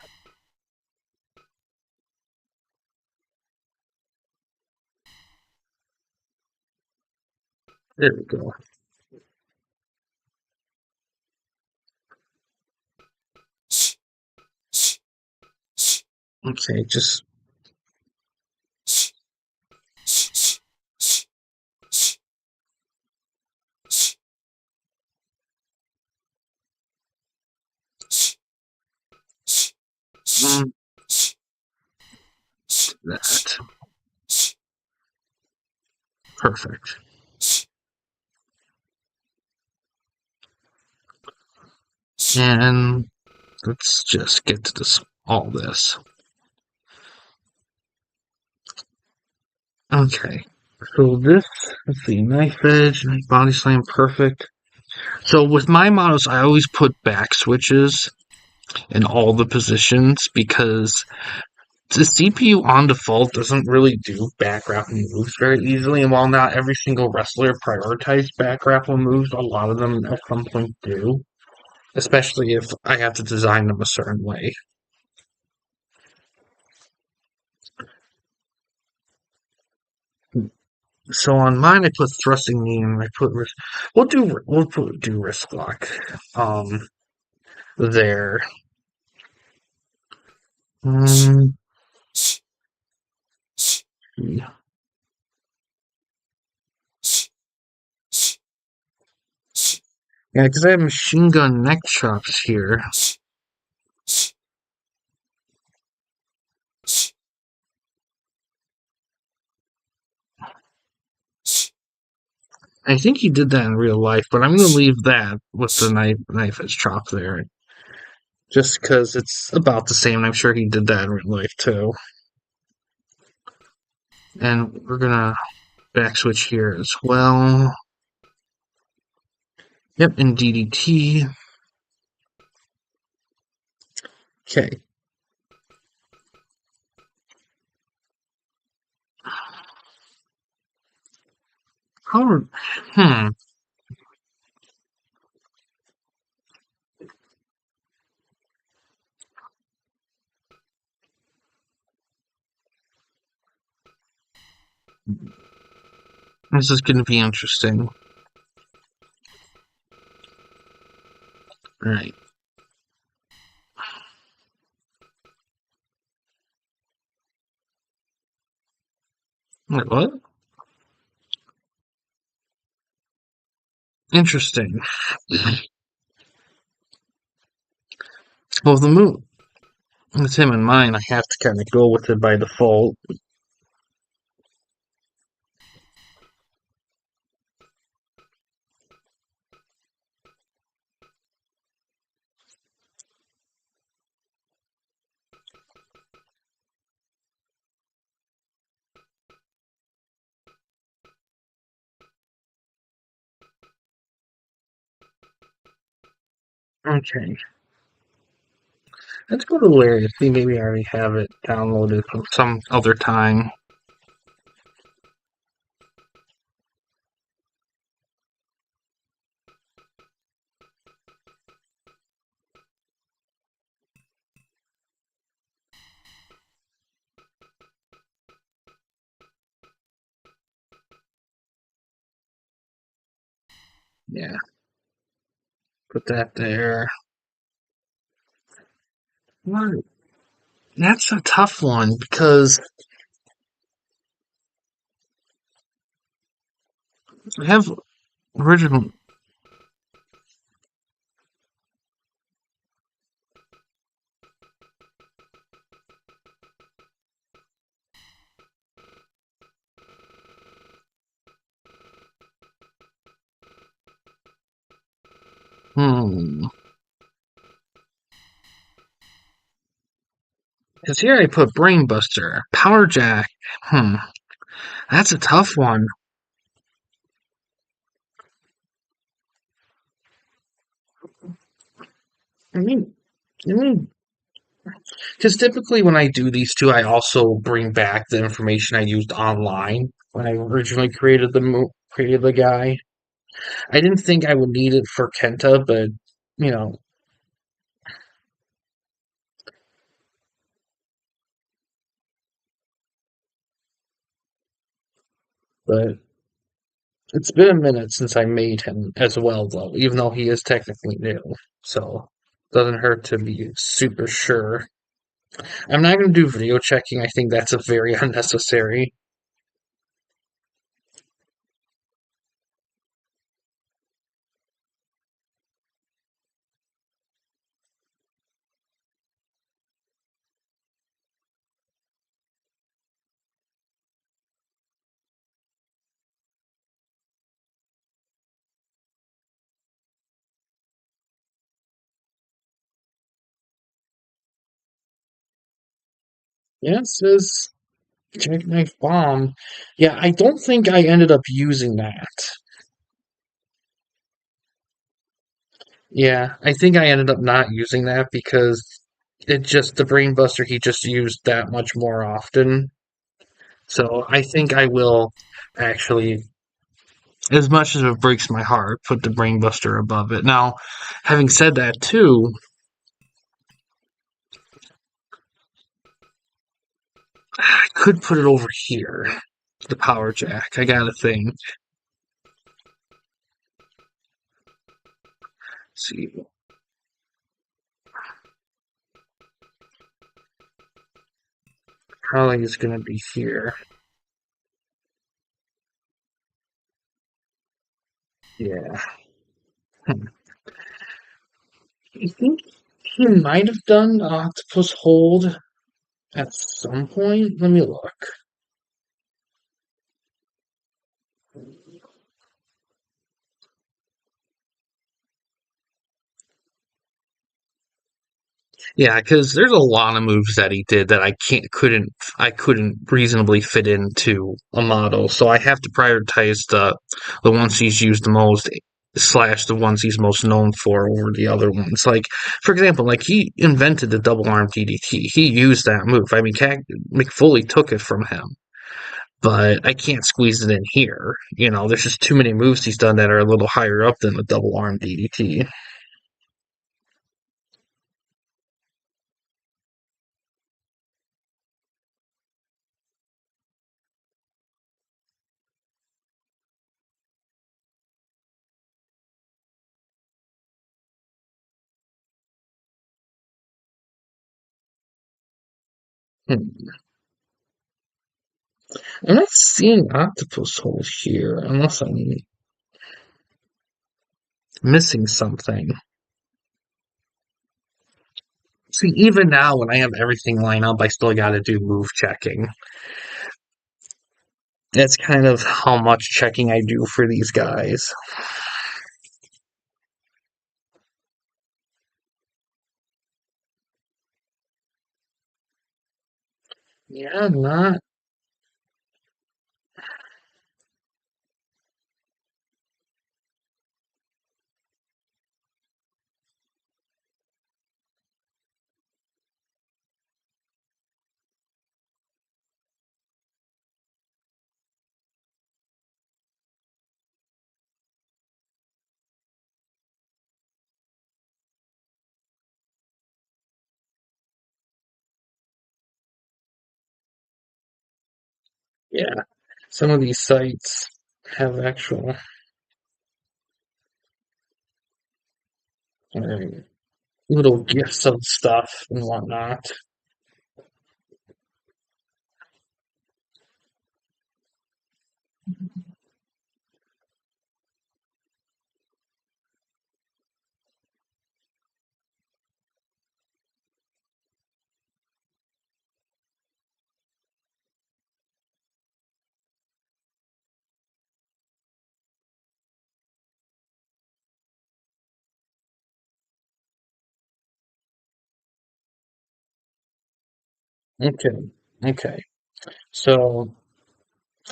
There we go. Okay, just. Mm, that. Perfect. And let's just get to all this. Okay. So this, let's see, knife edge, body slam, perfect. So with my models, I always put back switches in all the positions because the CPU on default doesn't really do back grapple moves very easily, and while not every single wrestler prioritizes back grapple moves, a lot of them at some point do, especially if I have to design them a certain way. So on mine, I put thrusting knee, and I put wrist. Do wrist lock. There. Um, yeah, because I have machine gun neck chops here. I think he did that in real life, but I'm going to leave that with the knife as chop there. Just because it's about the same, and I'm sure he did that in real life too. And we're going to back switch here as well. Yep, and DDT. Okay. How, hmm. This is going to be interesting. All right. Wait, what? Interesting. Well, the move with him in mind, I have to kind of go with it by default. Okay. Let's go to Larry. See, maybe I already have it downloaded from some other time. Yeah, put that there. Right. That's a tough one because I have original. Hmm. Because here I put Brainbuster, Power Jack. Hmm. That's a tough one. I mean, I mean, because typically when I do these two, I also bring back the information I used online when I originally created the guy. I didn't think I would need it for Kenta, but you know, but it's been a minute since I made him as well, though, even though he is technically new. So doesn't hurt to be super sure. I'm not going to do video checking. I think that's a very unnecessary. Yeah, it says Jackknife Bomb. Yeah, I don't think I ended up using that. Yeah, I think I ended up not using that because it just, the Brain Buster, he just used that much more often. So I think I will actually, as much as it breaks my heart, put the Brainbuster above it. Now, having said that too, I could put it over here. The Power Jack. I gotta think. Let's see, probably is gonna be here. Yeah. Hmm. I think. He might have done Octopus Hold at some point. Let me look. Yeah, because there's a lot of moves that he did that I couldn't reasonably fit into a model. So I have to prioritize the ones he's used the most slash the ones he's most known for over the other ones. Like for example, like he invented the double arm DDT. He used that move. I mean, McFoley took it from him, but I can't squeeze it in here. You know, there's just too many moves he's done that are a little higher up than the double arm DDT. Hmm. I'm not seeing octopus hole here, unless I'm missing something. See, even now when I have everything lined up, I still got to do move checking. That's kind of how much checking I do for these guys. Yeah, not yeah. Some of these sites have actual uh, little gifts of stuff and whatnot. Okay, okay. So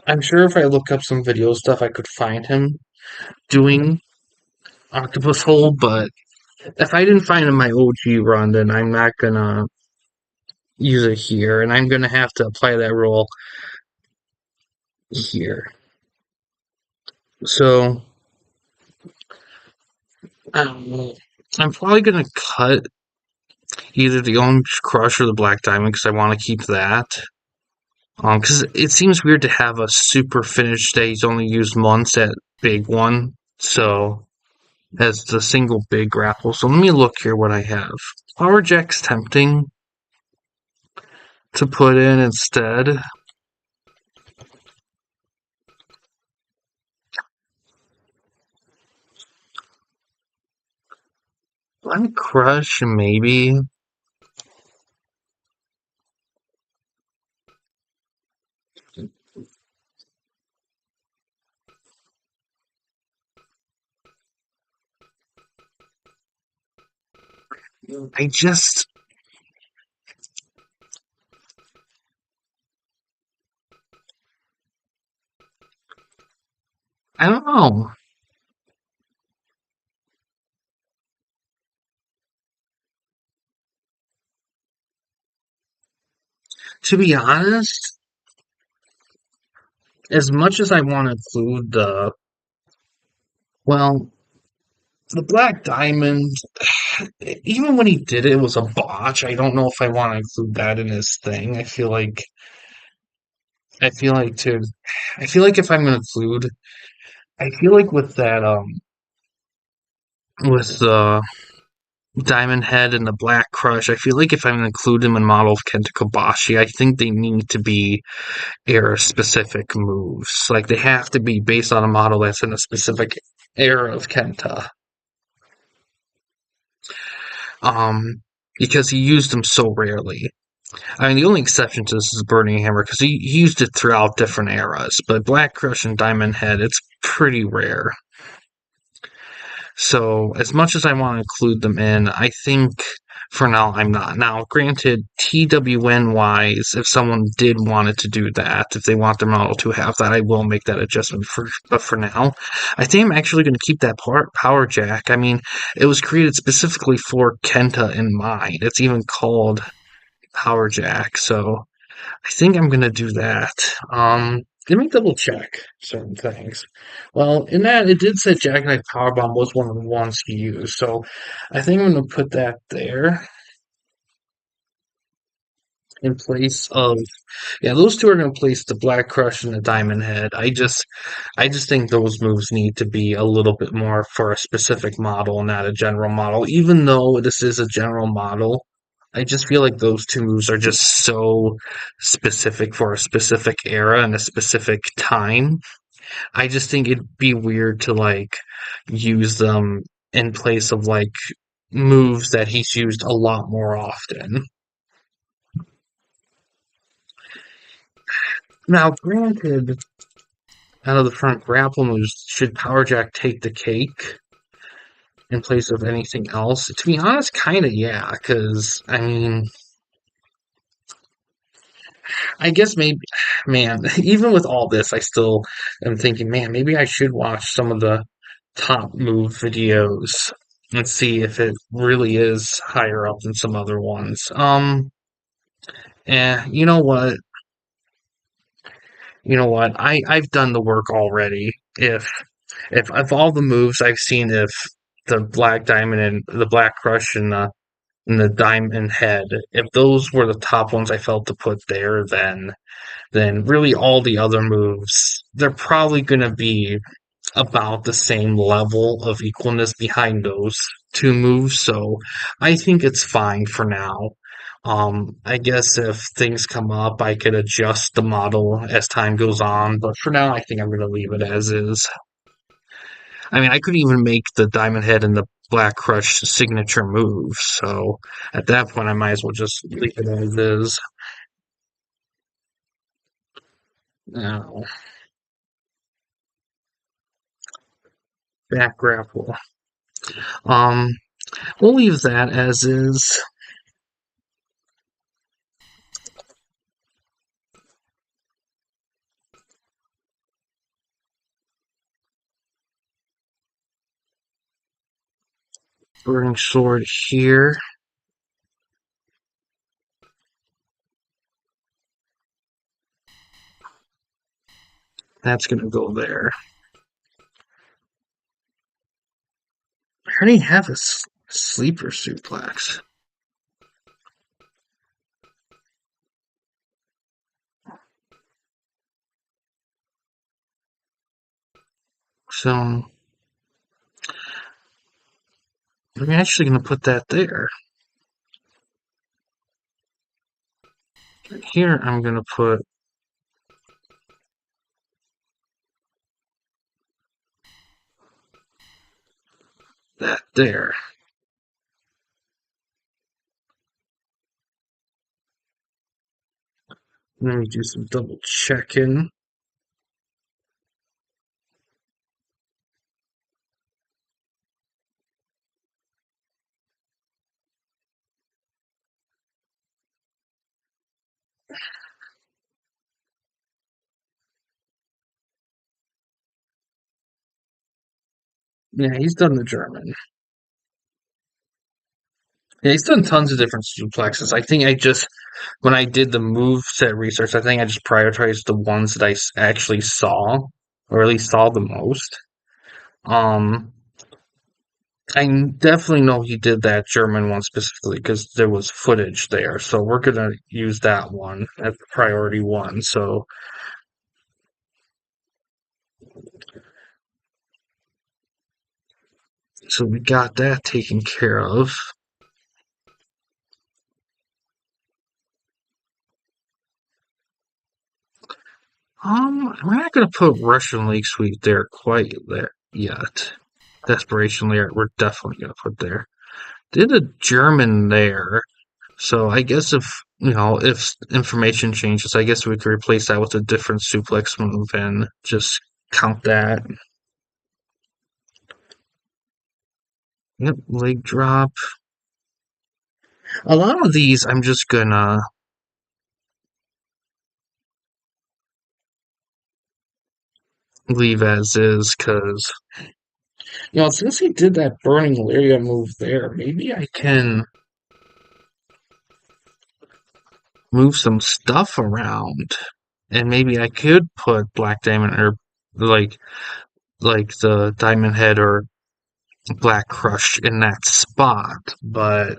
I'm sure if I look up some video stuff, I could find him doing octopus hole, but if I didn't find it in my OG run, then I'm not gonna use it here, and I'm gonna have to apply that rule here. So um, I'm probably gonna cut either the Orange Crush or the Black Diamond because I want to keep that. Because it seems weird to have a super finish that he's only used once at big one. So as the single big grapple. So let me look here what I have. Power Jack's tempting to put in instead. One Crush, maybe. I just, I don't know. To be honest, as much as I want to include well, the Black Diamond, even when he did it, it was a botch. I don't know if I want to include that in his thing. I feel like to, I feel like if I'm going to include, I feel like with that, with the Diamond Head and the Black Crush, I feel like if I'm going to include them in model of Kenta Kobashi, I think they need to be era specific moves. Like they have to be based on a model that's in a specific era of Kenta. um, because he used them so rarely. I mean, the only exception to this is Burning Hammer because he used it throughout different eras, but Black Crush and Diamond Head, it's pretty rare. So, as much as I want to include them in, I think for now I'm not. Now, granted, TWN wise, if someone did want it to do that, if they want their model to have that, I will make that adjustment. But for now, I think I'm actually going to keep that power jack. I mean, it was created specifically for Kenta in mind. It's even called Power Jack, so I think I'm gonna do that. Let me double check certain things. Well, in that it did say Jackknife Powerbomb was one of the ones he used, so I think I'm gonna put that there in place of yeah, those two are gonna place the Black Crush and the Diamond Head. I just think those moves need to be a little bit more for a specific model, not a general model. Even though this is a general model, I just feel like those two moves are just so specific for a specific era and a specific time. I just think it'd be weird to like use them in place of like moves that he's used a lot more often. Now, granted, out of the front grapple moves, should Power Jack take the cake in place of anything else? To be honest, kind of yeah, because I mean, I guess maybe, man, even with all this, I still am thinking, man, maybe I should watch some of the top move videos and see if it really is higher up than some other ones. You know what? You know what? I've done the work already. If of all the moves I've seen, if the Black Diamond and the Black Crush and the Diamond Head, if those were the top ones I felt to put there, then really all the other moves, they're probably going to be about the same level of equalness behind those two moves. So I think it's fine for now. I guess if things come up, I could adjust the model as time goes on, but for now, I think I'm going to leave it as is. I mean, I could even make the Diamond Head and the Black Crush signature moves, so at that point, I might as well just leave it as is. Now, back grapple. Um, we'll leave that as is. Burning Sword here. That's gonna go there. I already have a sleeper suplex. So I'm actually gonna put that there. Here I'm gonna put that there. Let me do some double checking. Yeah, he's done the German. Yeah, he's done tons of different suplexes. I think when I did the move set research, I think I just prioritized the ones that I actually saw, or at least saw the most. Um, I definitely know he did that German one specifically because there was footage there, so we're gonna use that one as the priority one. So we got that taken care of. We're not gonna put Russian League Suite there quite there yet. Desperation Lair, we're definitely gonna put there. Did a German there. So I guess if information changes, I guess we could replace that with a different suplex move and just count that. Yep, leg drop. A lot of these I'm just gonna leave as is because since he did that burning lariat move there, maybe I can move some stuff around, and maybe I could put Black Diamond or like the Diamond Head or Black Crush in that spot. But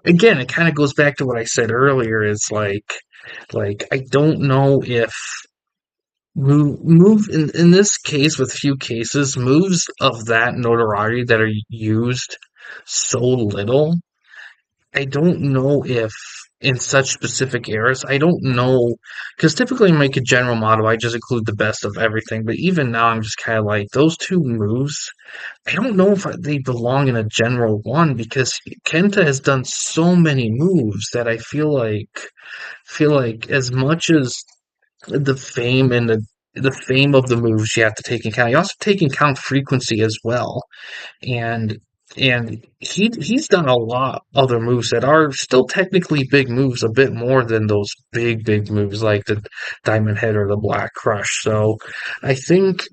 again, it kind of goes back to what I said earlier. Is like I don't know if move in this case with few cases moves of that notoriety that are used so little. I don't know if in such specific eras, I don't know because typically I make a general model, I just include the best of everything. But even now, I'm just kind of like those two moves. I don't know if they belong in a general one because Kenta has done so many moves that I feel like as much as the fame and the fame of the moves you have to take in account, you also take in account frequency as well. And he's done a lot other moves that are still technically big moves, a bit more than those big moves like the Diamond Head or the Black Crush. So I think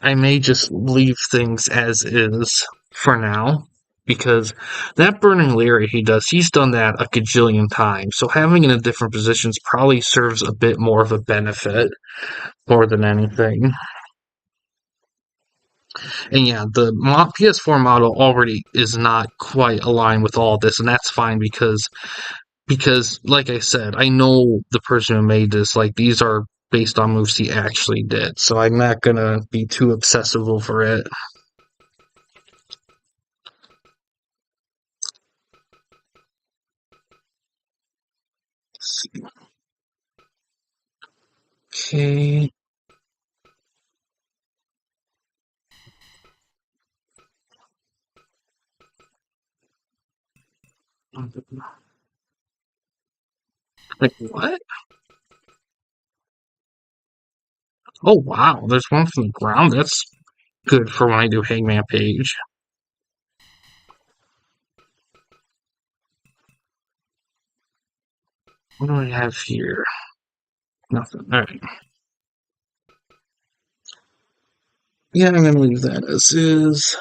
I may just leave things as is for now. Because that burning Larry he's done that a gajillion times. So having it in different positions probably serves a bit more of a benefit more than anything. And yeah, the PS4 model already is not quite aligned with all this, and that's fine because like I said, I know the person who made this. Like these are based on moves he actually did, so I'm not gonna be too obsessive over it. Okay, like what? Oh wow, there's one from the ground. That's good for when I do Hangman Page. What do I have here? Nothing. All right. Yeah, I'm gonna leave that as is.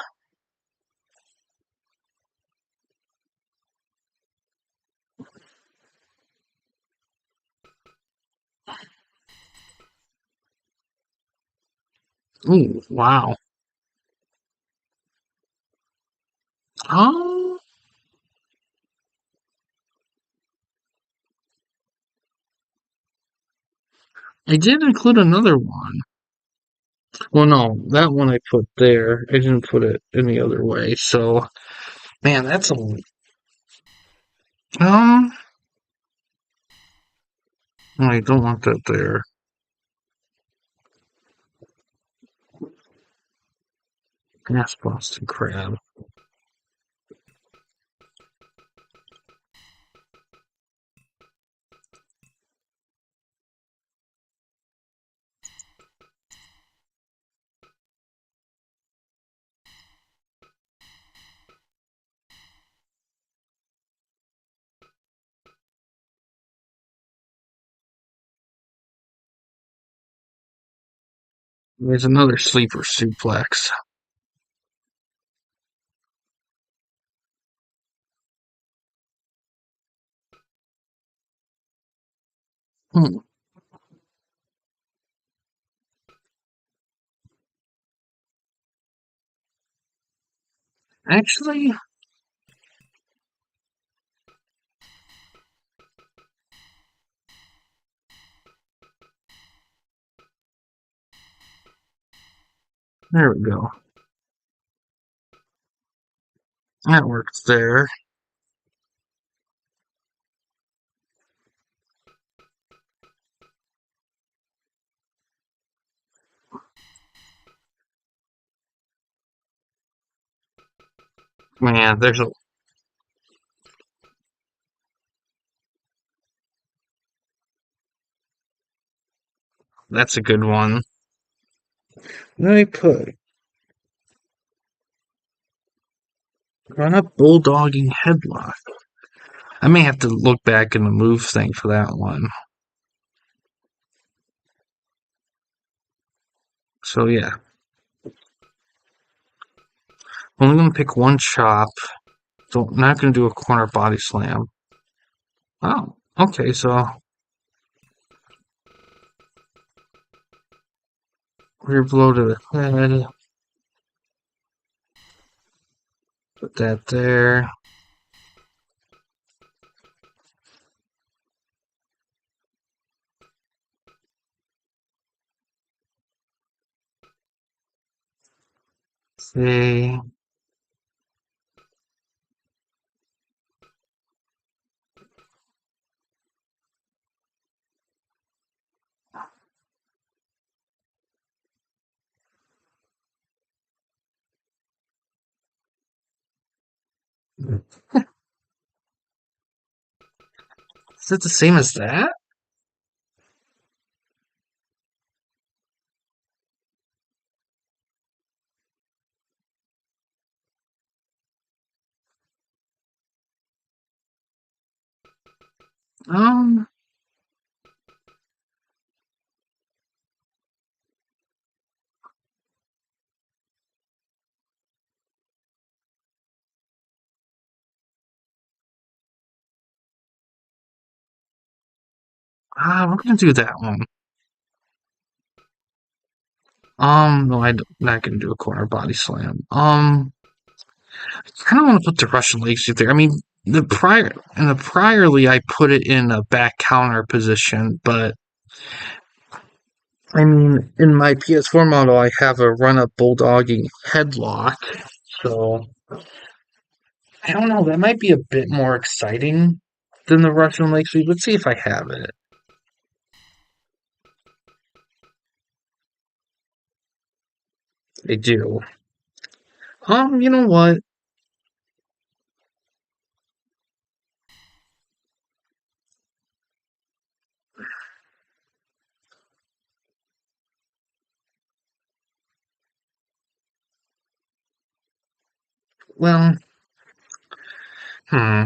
Ooh, wow. Um, I did include another one. Well, no, that one I put there. I didn't put it any other way. So, man, that's a um. I don't want that there. Gas Boston Crab. There's another sleeper suplex. Hmm. Actually, there we go. That works there. Man, that's a good one. Let me put run up bulldogging headlock. I may have to look back in the move thing for that one. So yeah, only gonna pick one chop. So I'm not gonna do a corner body slam. Oh, okay. So rear blow to the head. Put that there. See. Is it the same as that? Um. We're gonna do that one. No, I'm not gonna do a corner body slam. I kind of want to put the Russian leg sweep there. I mean, the priorly, I put it in a back counter position, but I mean, in my PS4 model, I have a run up bulldogging headlock, so I don't know. That might be a bit more exciting than the Russian leg sweep. Let's see if I have it. I do. You know what? Well, hmm.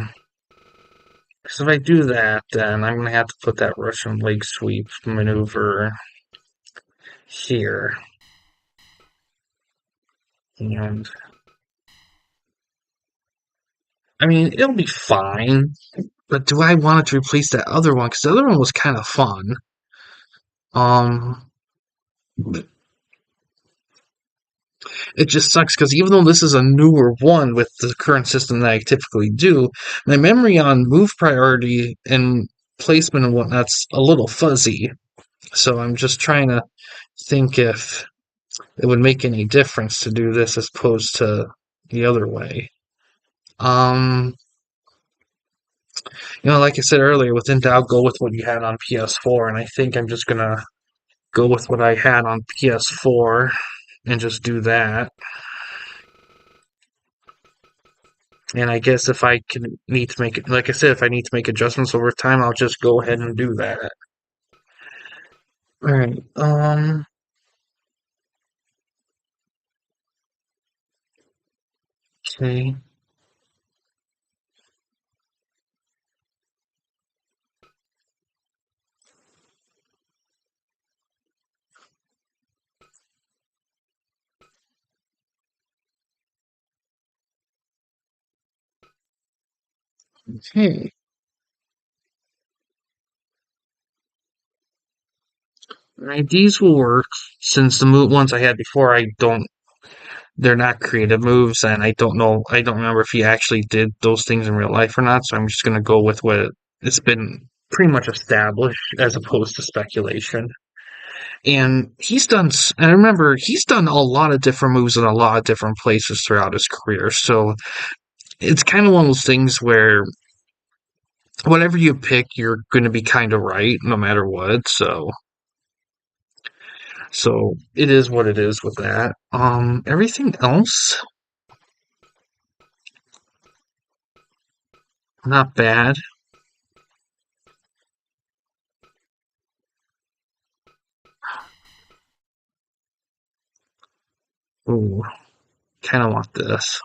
Because if I do that, then I'm gonna have to put that Russian leg sweep maneuver here, and I mean, it'll be fine. But do I want it to replace that other one? Because the other one was kind of fun. Um, it just sucks because even though this is a newer one with the current system that I typically do, my memory on move priority and placement and whatnot's a little fuzzy. So I'm just trying to think if it would make any difference to do this as opposed to the other way. Um, like I said earlier, within doubt, go with what you had on PS4, and I think I'm just gonna go with what I had on PS4 and just do that. And I guess if I can need to make it, like I said, if I need to make adjustments over time, I'll just go ahead and do that. All right. Okay. Okay. All right. These will work since the ones I had before, I don't. They're not creative moves, and I don't know. I don't remember if he actually did those things in real life or not. So I'm just gonna go with what it's been pretty much established as opposed to speculation. And I remember he's done a lot of different moves in a lot of different places throughout his career. So it's kind of one of those things where whatever you pick, you're going to be kind of right no matter what. So it is what it is with that. Everything else, Not bad. Ooh, kind of want this.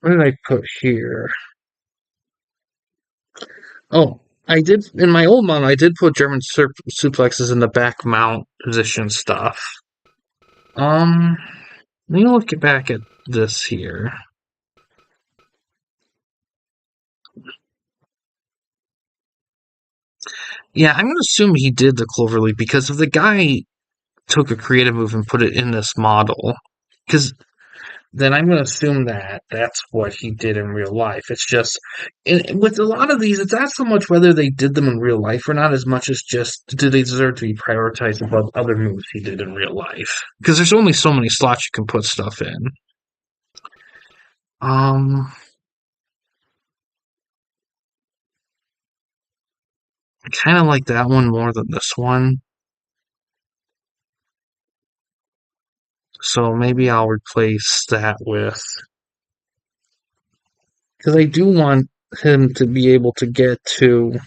What did I put here? Oh, I did in my old model. I did put German suplexes in the back mount position stuff. Um, let me look back at this here. Yeah, I'm gonna assume he did the cloverleaf because if the guy took a creative move and put it in this model, because then I'm gonna assume that that's what he did in real life. It's just with a lot of these, it's not so much whether they did them in real life or not, as much as just do they deserve to be prioritized above other moves he did in real life. Because there's only so many slots you can put stuff in. Um, I kind of like that one more than this one. So maybe I'll replace that with because I do want him to be able to get to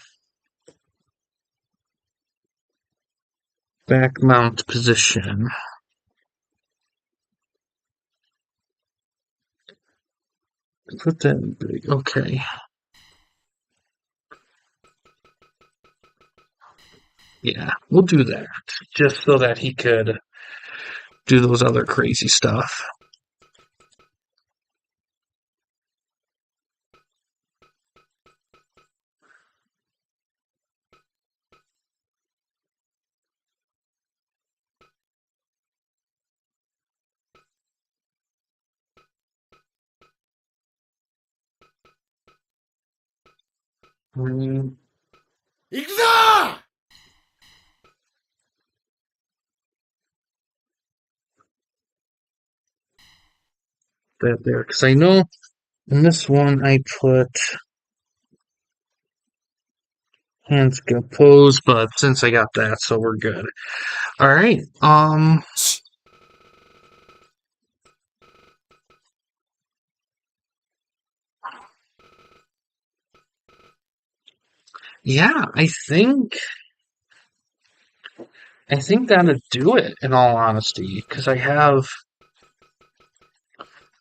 back mount position. Put that in big. Okay. Yeah, we'll do that. Just so that he could do those other crazy stuff. Mm, 行くぞ that there. Because I know in this one I put hands pose, but since I got that, so we're good. Alright, yeah, I think that'd do it, in all honesty, because I have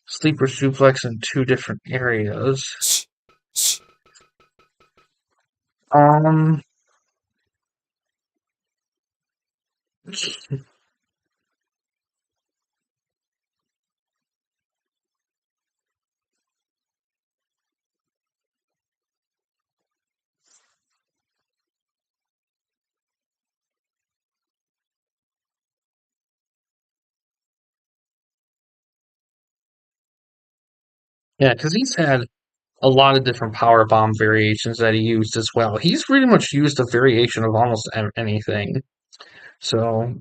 sleeper suplex in two different areas. Um, yeah, because he's had a lot of different power bomb variations that he used as well. He's pretty much used a variation of almost anything. So,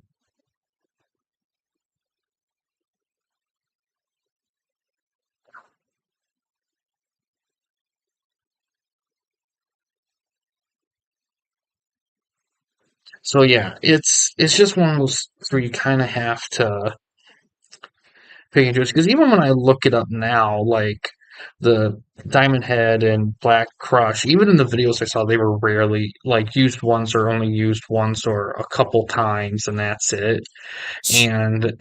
so yeah, it's just one of those where you kind of have to pay attention because even when I look it up now, like the Diamond Head and Black Crush, even in the videos I saw, they were rarely like used once or only used once or a couple times, and that's it. And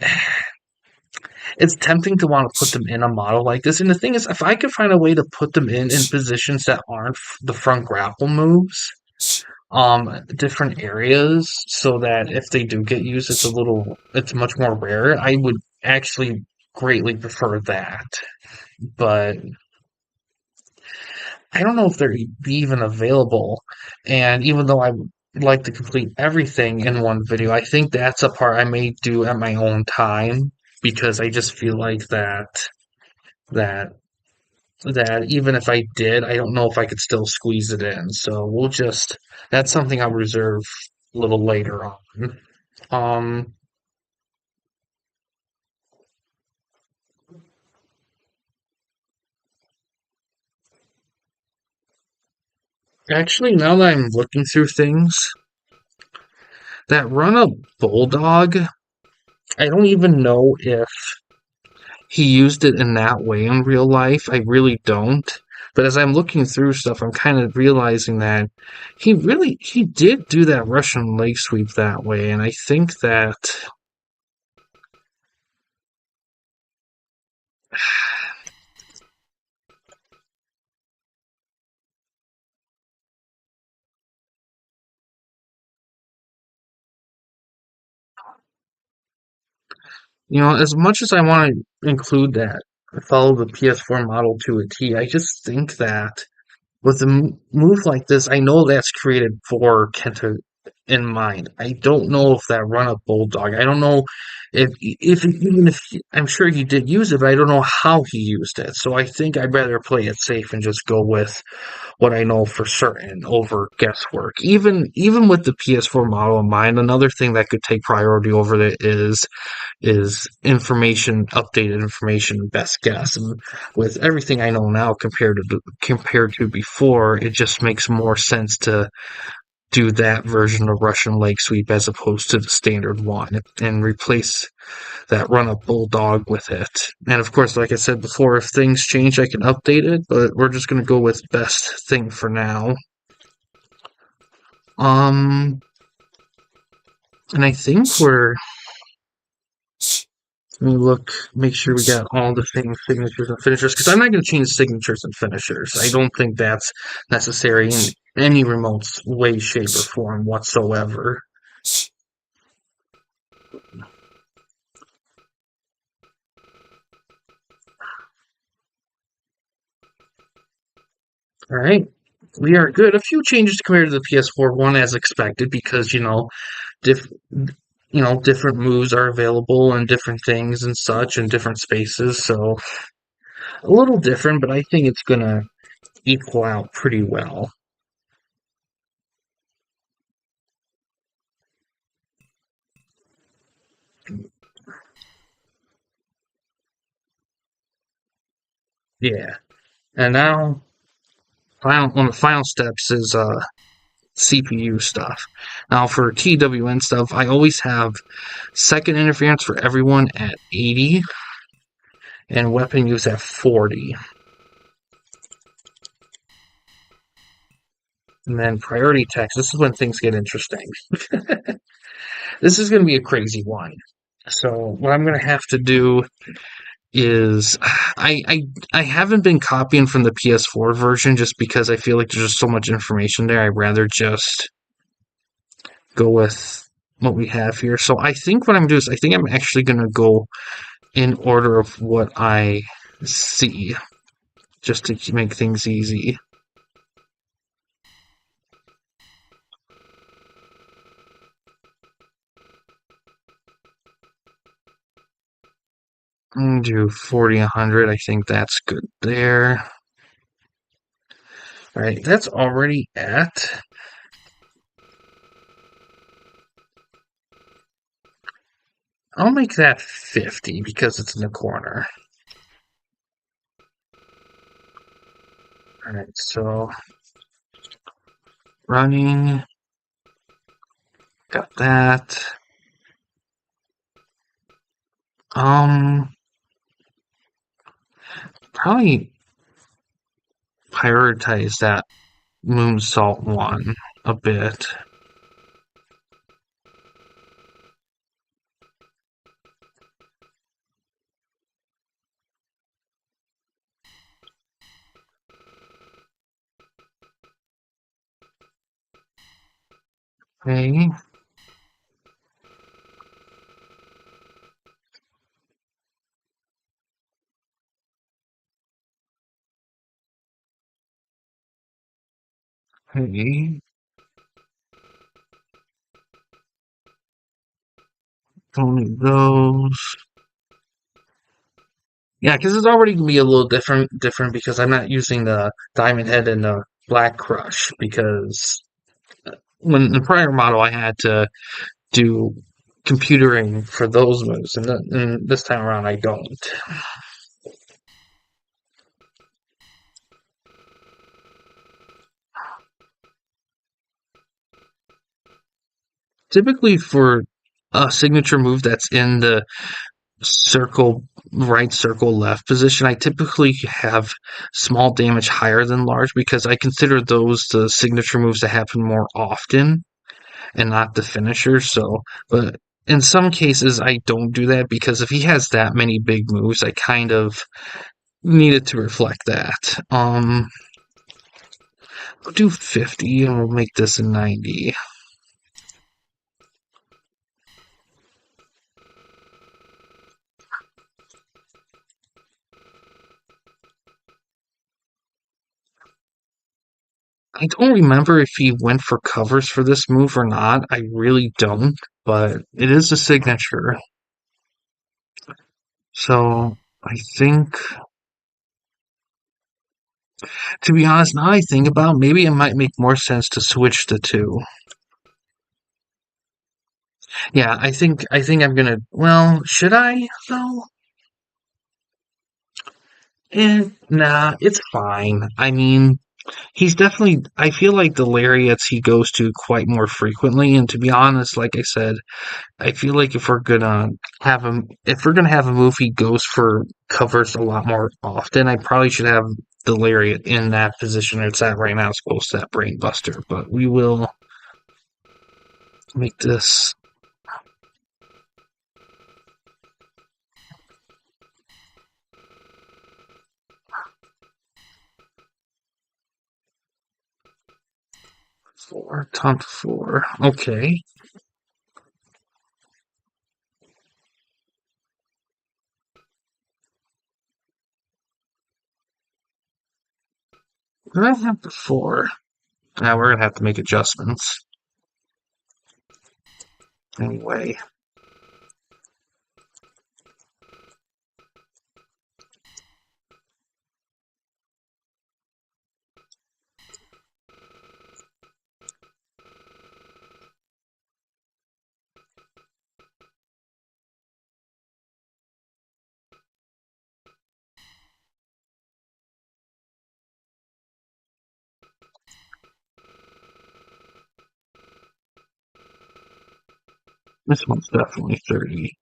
it's tempting to want to put them in a model like this. And the thing is, if I could find a way to put them in positions that aren't the front grapple moves, different areas, so that if they do get used, it's much more rare. I would actually greatly prefer that. But I don't know if they're even available. And even though I would like to complete everything in one video, I think that's a part I may do at my own time because I just feel like that that even if I did, I don't know if I could still squeeze it in. So that's something I'll reserve a little later on. Um, Actually, now that I'm looking through things, that run up Bulldog, I don't even know if he used it in that way in real life. I really don't. But as I'm looking through stuff, I'm kind of realizing that he did do that Russian leg sweep that way, and I think that as much as I want to include that, follow the PS4 model to a T, I just think that with a move like this, I know that's created for Kenta in mind. I don't know if that run up Bulldog. I don't know if even if I'm sure he did use it, but I don't know how he used it. So I think I'd rather play it safe and just go with what I know for certain over guesswork. Even with the PS4 model in mind, another thing that could take priority over it is information, updated information, best guess. And with everything I know now compared to before, it just makes more sense to do that version of Russian leg sweep as opposed to the standard one and replace that run up bulldog with it. And of course, like I said before, if things change, I can update it, but we're just gonna go with best thing for now. Um, and I think we're Let me look, make sure we got all the things, signatures and finishers, because I'm not going to change signatures and finishers. I don't think that's necessary in any remote way, shape, or form whatsoever. All right, we are good. A few changes compared to the PS4 one, as expected, because diff, different moves are available and different things and such, and different spaces. So a little different, but I think it's gonna equal out pretty well. Yeah, and now one of the final steps is CPU stuff. Now for TWN stuff, I always have second interference for everyone at 80 and weapon use at 40. And then priority text, this is when things get interesting. This is going to be a crazy one. So what I'm going to have to do is I haven't been copying from the PS4 version just because I feel like there's just so much information there. I'd rather just go with what we have here. So I think what I'm doing is I think I'm actually going to go in order of what I see, just to make things easy. I'm gonna do 40, 100. I think that's good there. All right, that's already at. I'll make that 50 because it's in the corner. All right, so running, got that. Um, Probably prioritize that moonsault one a bit. Okay. Okay. Only those. Yeah, because it's already gonna be a little different because I'm not using the Diamond Head and the Black Crush because when the prior model I had to do computering for those moves, and this time around I don't. typically for a signature move that's in the circle right circle left position, I typically have small damage higher than large because I consider those the signature moves that happen more often and not the finisher. So, but in some cases, I don't do that because if he has that many big moves, I kind of need it to reflect that. We'll do 50 and we'll make this a 90. I don't remember if he went for covers for this move or not. I really don't, but it is a signature. So I think, to be honest, now I think about it, maybe it might make more sense to switch the two. Yeah, I think I'm gonna. Well, should I though? Nah, it's fine. I mean, he's definitely. I feel like the lariats he goes to quite more frequently, and to be honest, like I said, I feel like if we're gonna have a move he goes for covers a lot more often, I probably should have the lariat in that position it's at right now as opposed to that brain buster. But we will make this 4 times 4. Okay. We're gonna have the 4. Now we're gonna have to make adjustments. Anyway. This one's definitely 30.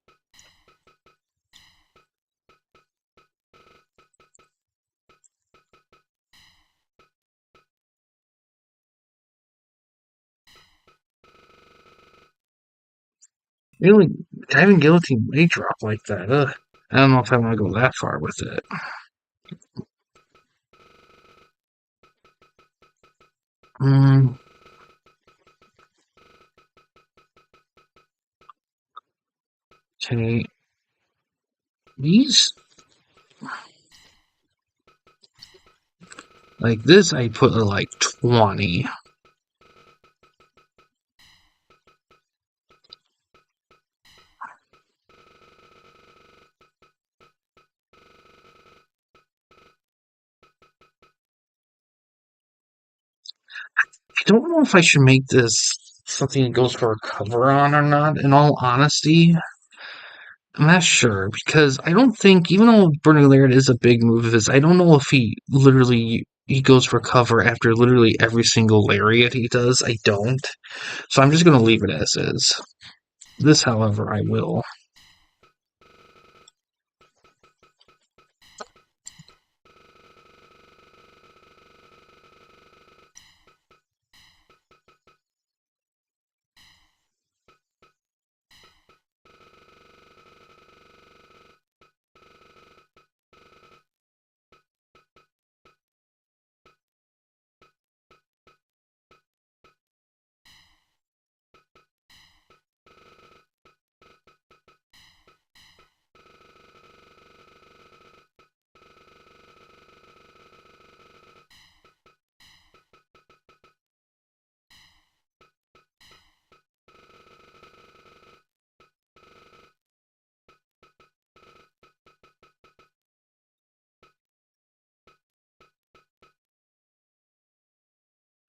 Really, having guillotine may drop like that. Ugh. I don't know if I want to go that far with it. Hmm. Okay. These, like this, I put at like 20. I don't know if I should make this something that goes for a cover on or not. In all honesty, I'm not sure because I don't think, even though Burning Laird is a big move of his, I don't know if he goes for cover after literally every single lariat he does. I don't, so I'm just gonna leave it as is. This, however, I will.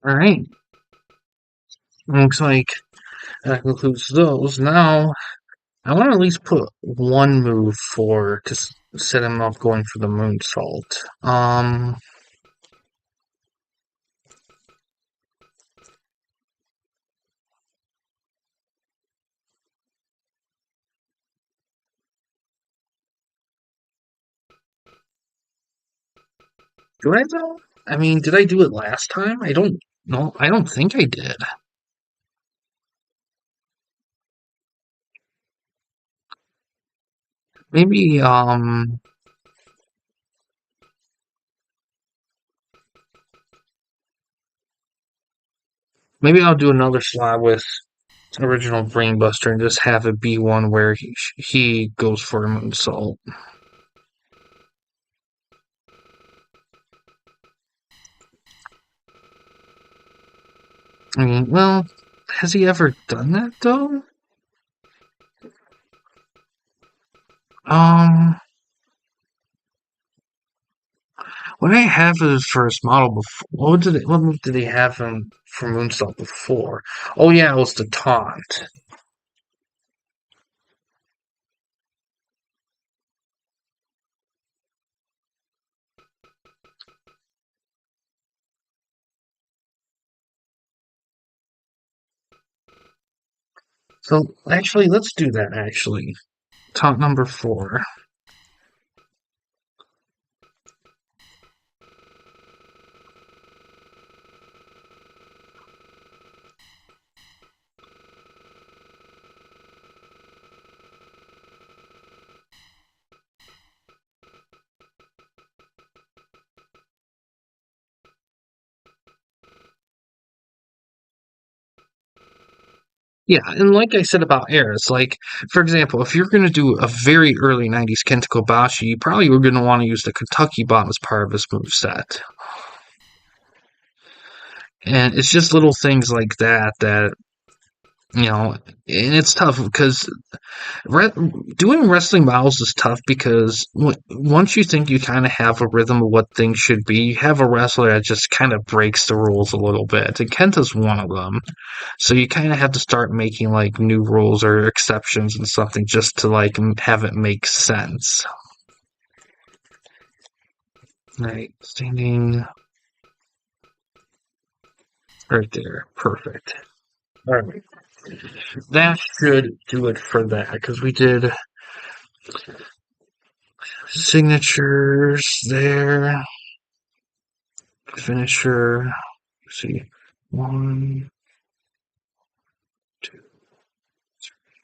All right, looks like that concludes those. Now I want to at least put one move for to set him up going for the moonsault. Do I though? I mean, did I do it last time? I don't know. I don't think I did. Maybe maybe I'll do another slot with original Brainbuster and just have it be one where he goes for a moonsault. I mean, well, has he ever done that though? Um, what did I have his first model before? What move did he have him for moonsault before? Oh yeah, it was the taunt. So actually, let's do that. Actually, taunt number 4. Yeah, and like I said about eras, like for example, if you're going to do a very early '90s Kenta Kobashi, you probably were going to want to use the Kentucky bomb as part of his move set. And it's just little things like that that and it's tough because Re- doing wrestling models is tough because once you think you kind of have a rhythm of what things should be, you have a wrestler that just kind of breaks the rules a little bit. And Kenta's one of them. So you kind of have to start making like new rules or exceptions and something just to like have it make sense. Right, standing right there. Perfect. All right. That should do it for that because we did signatures there. Finisher. Let's see. One, two,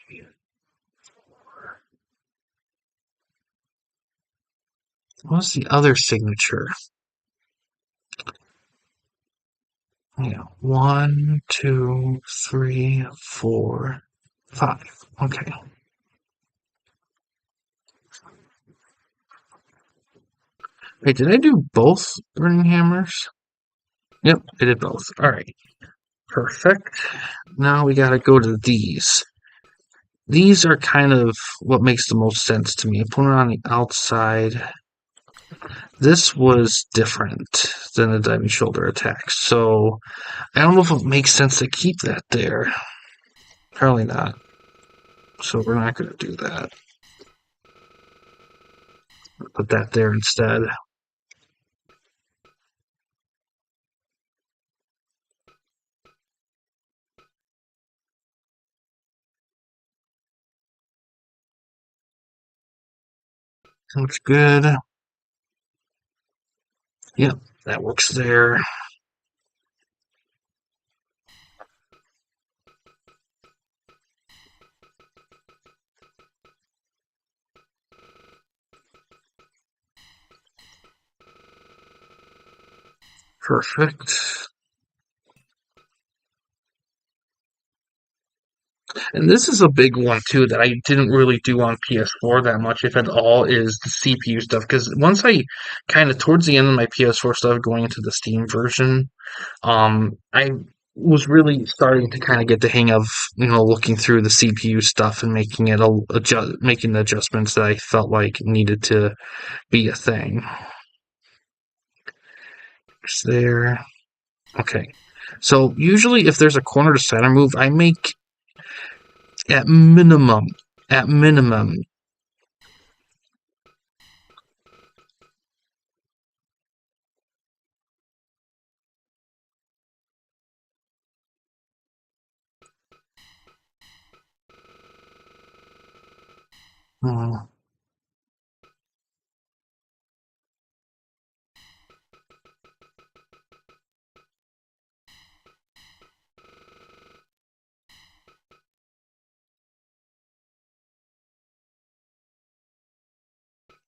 three. What's the other signature? Yeah. One, two, three, four, five. Okay. Wait, did I do both burning hammers? Yep, I did both. Alright. Perfect. Now we gotta go to these. These are kind of what makes the most sense to me. I put it on the outside. This was different than the diving shoulder attack, so I don't know if it makes sense to keep that there. Probably not. So we're not going to do that. Put that there instead. Looks good. Yep, that works there. Perfect. And this is a big one too that I didn't really do on PS4 that much, if at all, is the CPU stuff. Because once I kind of towards the end of my PS4 stuff going into the Steam version, I was really starting to kind of get the hang of looking through the CPU stuff and making it making the adjustments that I felt like needed to be a thing. It's there. Okay. So usually if there's a corner to center move, I make at minimum at minimum. uh,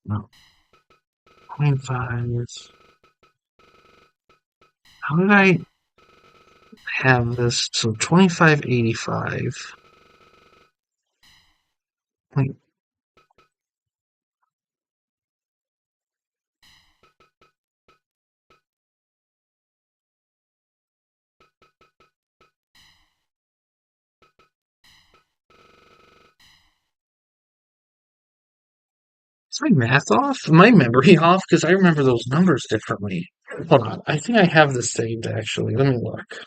No, 25. How did I have this? So 2585. Wait, is my math off? My memory off? Because I remember those numbers differently. Hold on. I think I have this saved actually. Let me look.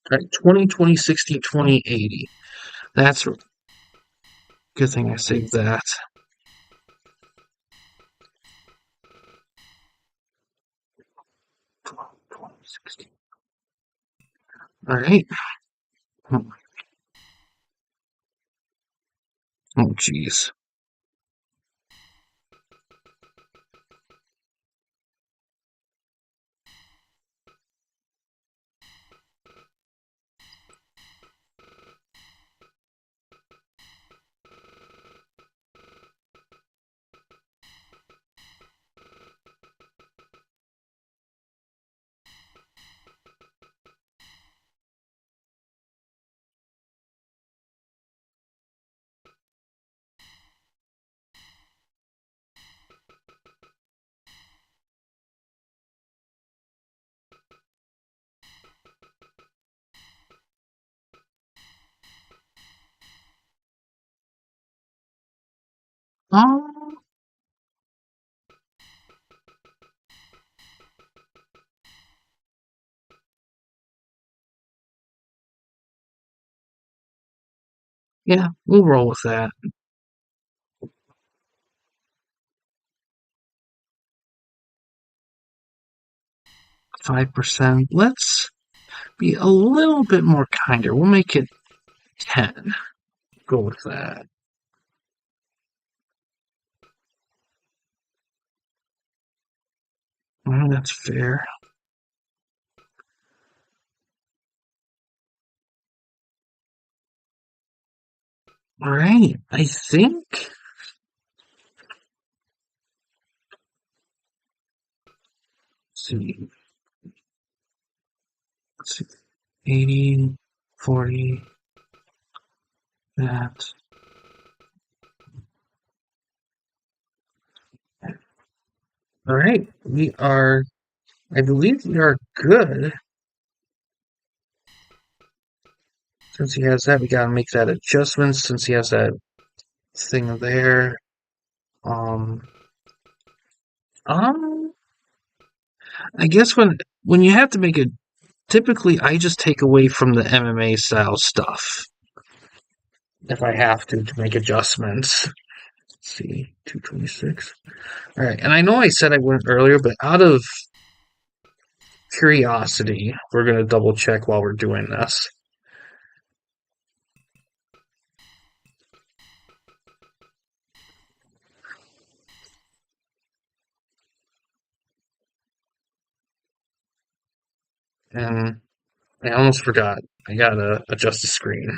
All right, 20, 20, 60, 20, 80. That's a good thing I saved that. 12, 20, 60. All right. Oh, oh, geez. Um, yeah, we'll roll with that. 5%. Let's be a little bit more kinder. We'll make it 10. Go with that. Well, that's fair. All right. I think. Let's see. Let's see. 80, 40, that. All right. We are, I believe we are good. Since he has that, we gotta make that adjustment since he has that thing there. Um, um, I guess when you have to make it, typically I just take away from the MMA style stuff if I have to make adjustments. Let's see, 226. All right, and I know I said I wouldn't earlier, but out of curiosity, we're gonna double check while we're doing this. And I almost forgot. I gotta adjust the screen.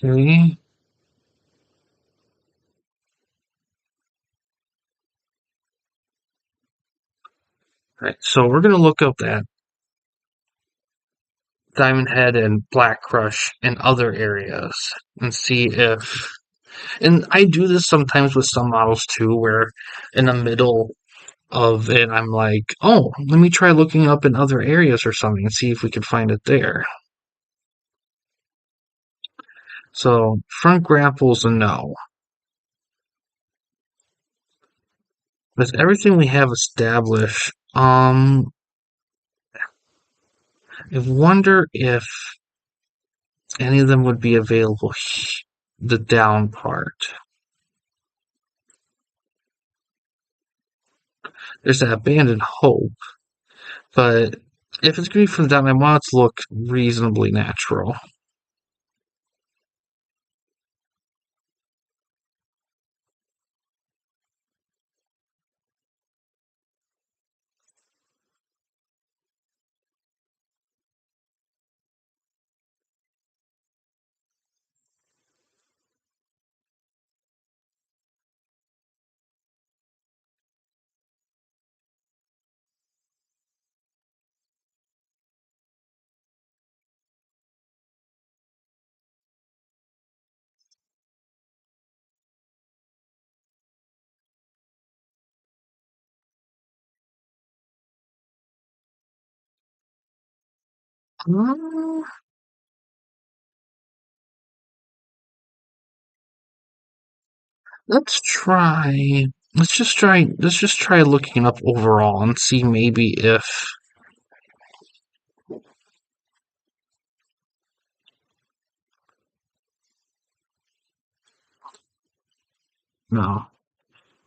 See? All right, so we're gonna look up that Diamond Head and Black Crush in other areas and see if. And I do this sometimes with some models too, where in the middle of it, I'm like, oh, let me try looking up in other areas or something and see if we can find it there. So front grapple's a no. With everything we have established, I wonder if any of them would be available. The down part. There's that abandoned hope, but if it's going to be from the down, I want it to look reasonably natural. Uh, let's try. Let's just try looking up overall and see maybe if no.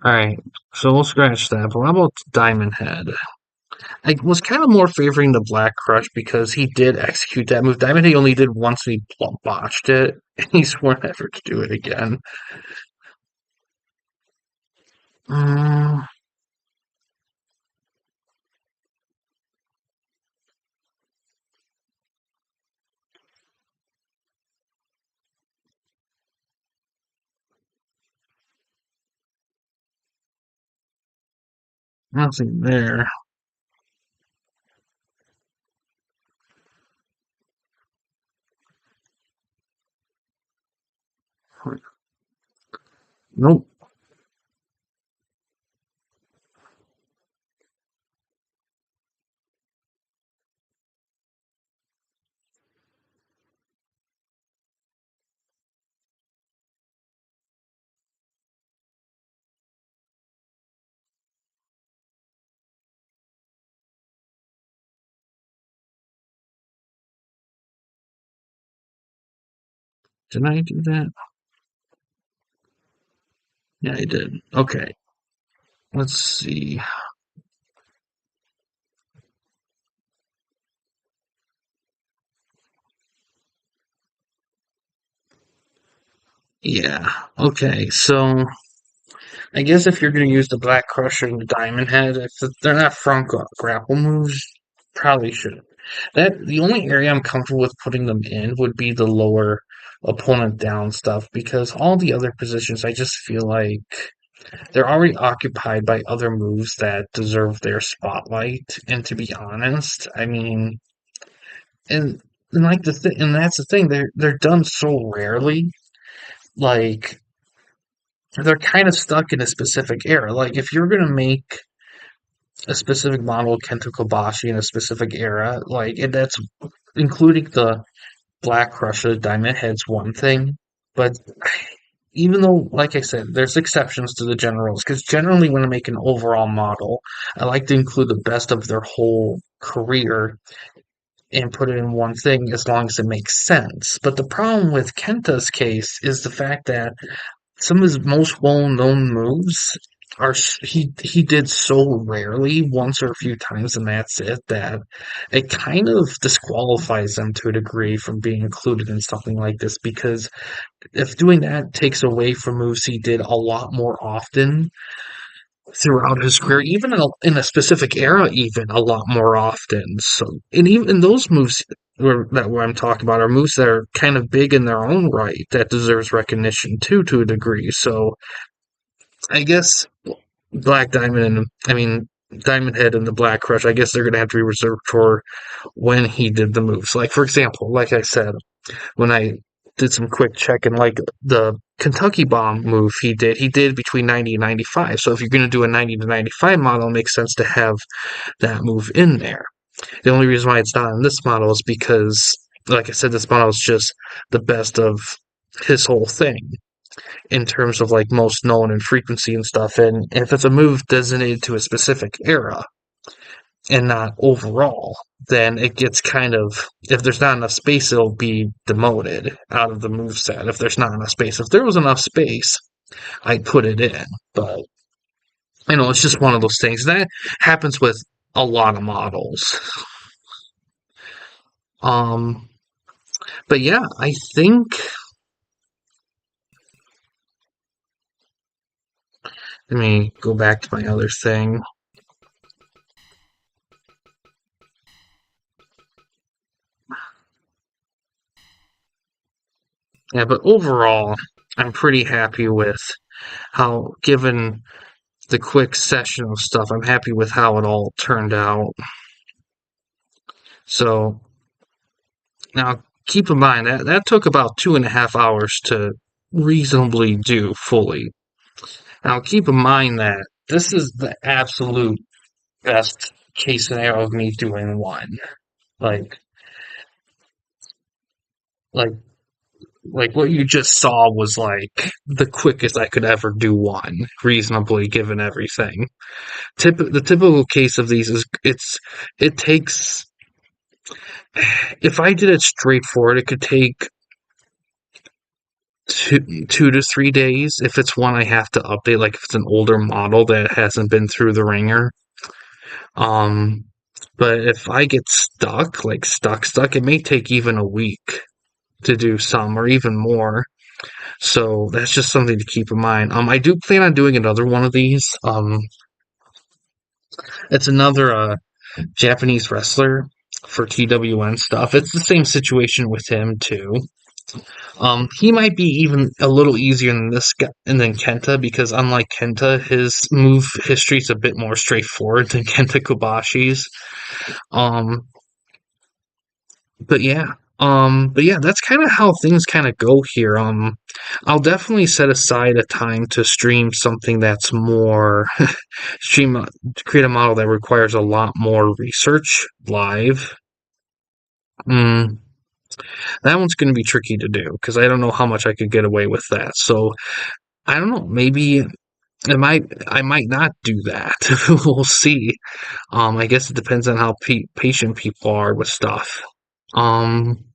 All right, so we'll scratch that. But what about Diamond Head? I was kind of more favoring the Black Crush because he did execute that move. Diamond Head only did once and he botched it, and he swore never to do it again. Mm, nothing there. Nope. Did I do that? Yeah, I did. Okay. Let's see. Yeah. Okay. So I guess if you're going to use the Black Crusher and the Diamond Head, if they're not front grapple moves, probably should. That the only area I'm comfortable with putting them in would be the lower opponent down stuff because all the other positions I just feel like they're already occupied by other moves that deserve their spotlight. And to be honest, I mean, and like and that's the thing, they're done so rarely. Like they're kind of stuck in a specific era. Like if you're gonna make a specific model of Kenta Kobashi in a specific era, like and that's including the Black Crusher, Diamond Head's one thing, but even though, like I said, there's exceptions to the generals, because generally when I make an overall model, I like to include the best of their whole career and put it in one thing as long as it makes sense. But the problem with Kenta's case is the fact that some of his most well-known moves are he did so rarely, once or a few times, and that's it. That it kind of disqualifies them to a degree from being included in something like this because if doing that takes away from moves he did a lot more often throughout his career, even in a specific era, even a lot more often. So, and even those moves that what I'm talking about are moves that are kind of big in their own right that deserves recognition too, to a degree. So, I guess Black Diamond and I mean Diamond Head and the Black Crush, I guess they're gonna have to be reserved for when he did the moves. Like for example, like I said, when I did some quick checking, like the Kentucky Bomb move he did between 90 and 95. So if you're going to do a 90 to 95 model, it makes sense to have that move in there. The only reason why it's not in this model is because, like I said, this model is just the best of his whole thing in terms of like most known and frequency and stuff. And if it's a move designated to a specific era, and not overall, then it gets kind of, if there's not enough space, it'll be demoted out of the moveset. If there's not enough space, if there was enough space, I'd put it in. But it's just one of those things that happens with a lot of models. Um, but yeah, I think. Let me go back to my other thing. Yeah, but overall, I'm pretty happy with how, given the quick session of stuff, I'm happy with how it all turned out. So now keep in mind that that took about 2.5 hours to reasonably do fully. Now keep in mind that this is the absolute best case scenario of me doing one. Like like like what you just saw was like the quickest I could ever do one, reasonably given everything. The typical case of these is it takes, if I did it straightforward, it could take 2 to 3 days. If it's one I have to update, like if it's an older model that hasn't been through the ringer. Um, but if I get stuck, like stuck, it may take even a week to do some, or even more. So that's just something to keep in mind. I do plan on doing another one of these. It's another Japanese wrestler for TWN stuff. It's the same situation with him too. He might be even a little easier than this guy and than Kenta, because unlike Kenta, his move history is a bit more straightforward than Kenta Kobashi's. Um, but yeah, that's kind of how things kind of go here. I'll definitely set aside a time to stream something that's more stream create a model that requires a lot more research live. Mm, that one's going to be tricky to do because I don't know how much I could get away with that. So I don't know. Maybe I might not do that. We'll see. I guess it depends on how patient people are with stuff. Um,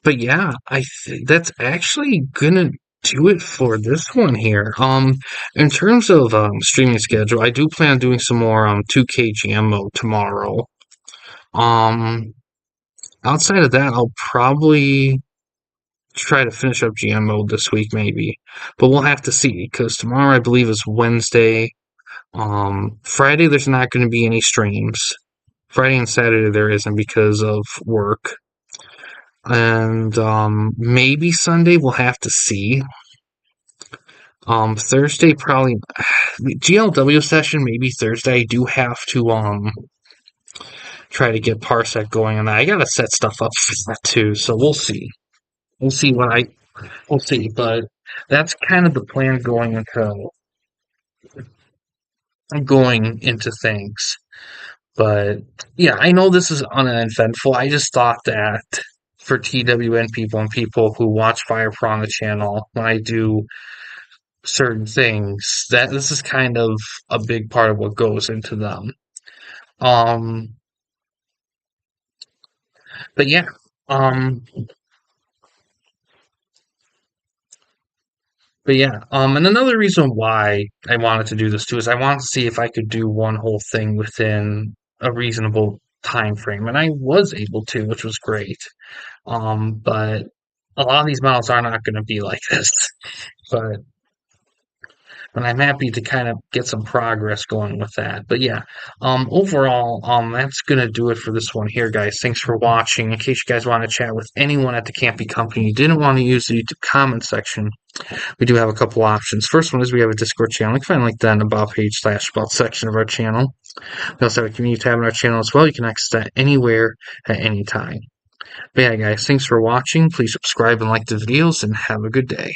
but yeah, I think that's actually gonna do it for this one here. In terms of streaming schedule, I do plan on doing some more 2K GM mode tomorrow. Um, outside of that, I'll probably try to finish up GM mode this week, maybe. But we'll have to see, because tomorrow I believe is Wednesday. Friday there's not going to be any streams. Friday and Saturday there isn't because of work. And maybe Sunday we'll have to see. Thursday probably GLW session, maybe Thursday. I do have to try to get Parsec going on that. I gotta set stuff up for that too, so we'll see. We'll see we'll see, but that's kind of the plan going into things. But yeah, I know this is uneventful. I just thought that for TWN people and people who watch Fire Pro on the channel, when I do certain things, that this is kind of a big part of what goes into them. Um, but yeah, um, and another reason why I wanted to do this too is I wanted to see if I could do one whole thing within a reasonable time frame, and I was able to, which was great. But a lot of these models are not going to be like this. But I'm happy to kind of get some progress going with that. But yeah, overall, that's gonna do it for this one here, guys. Thanks for watching. In case you guys want to chat with anyone at the Campy Company, you didn't want to use the YouTube comment section, we do have a couple options. First one is we have a Discord channel. You can find a link down in the about page / about section of our channel. We also have a community tab on our channel as well. You can access that anywhere at any time. But yeah, guys, thanks for watching. Please subscribe and like the videos, and have a good day.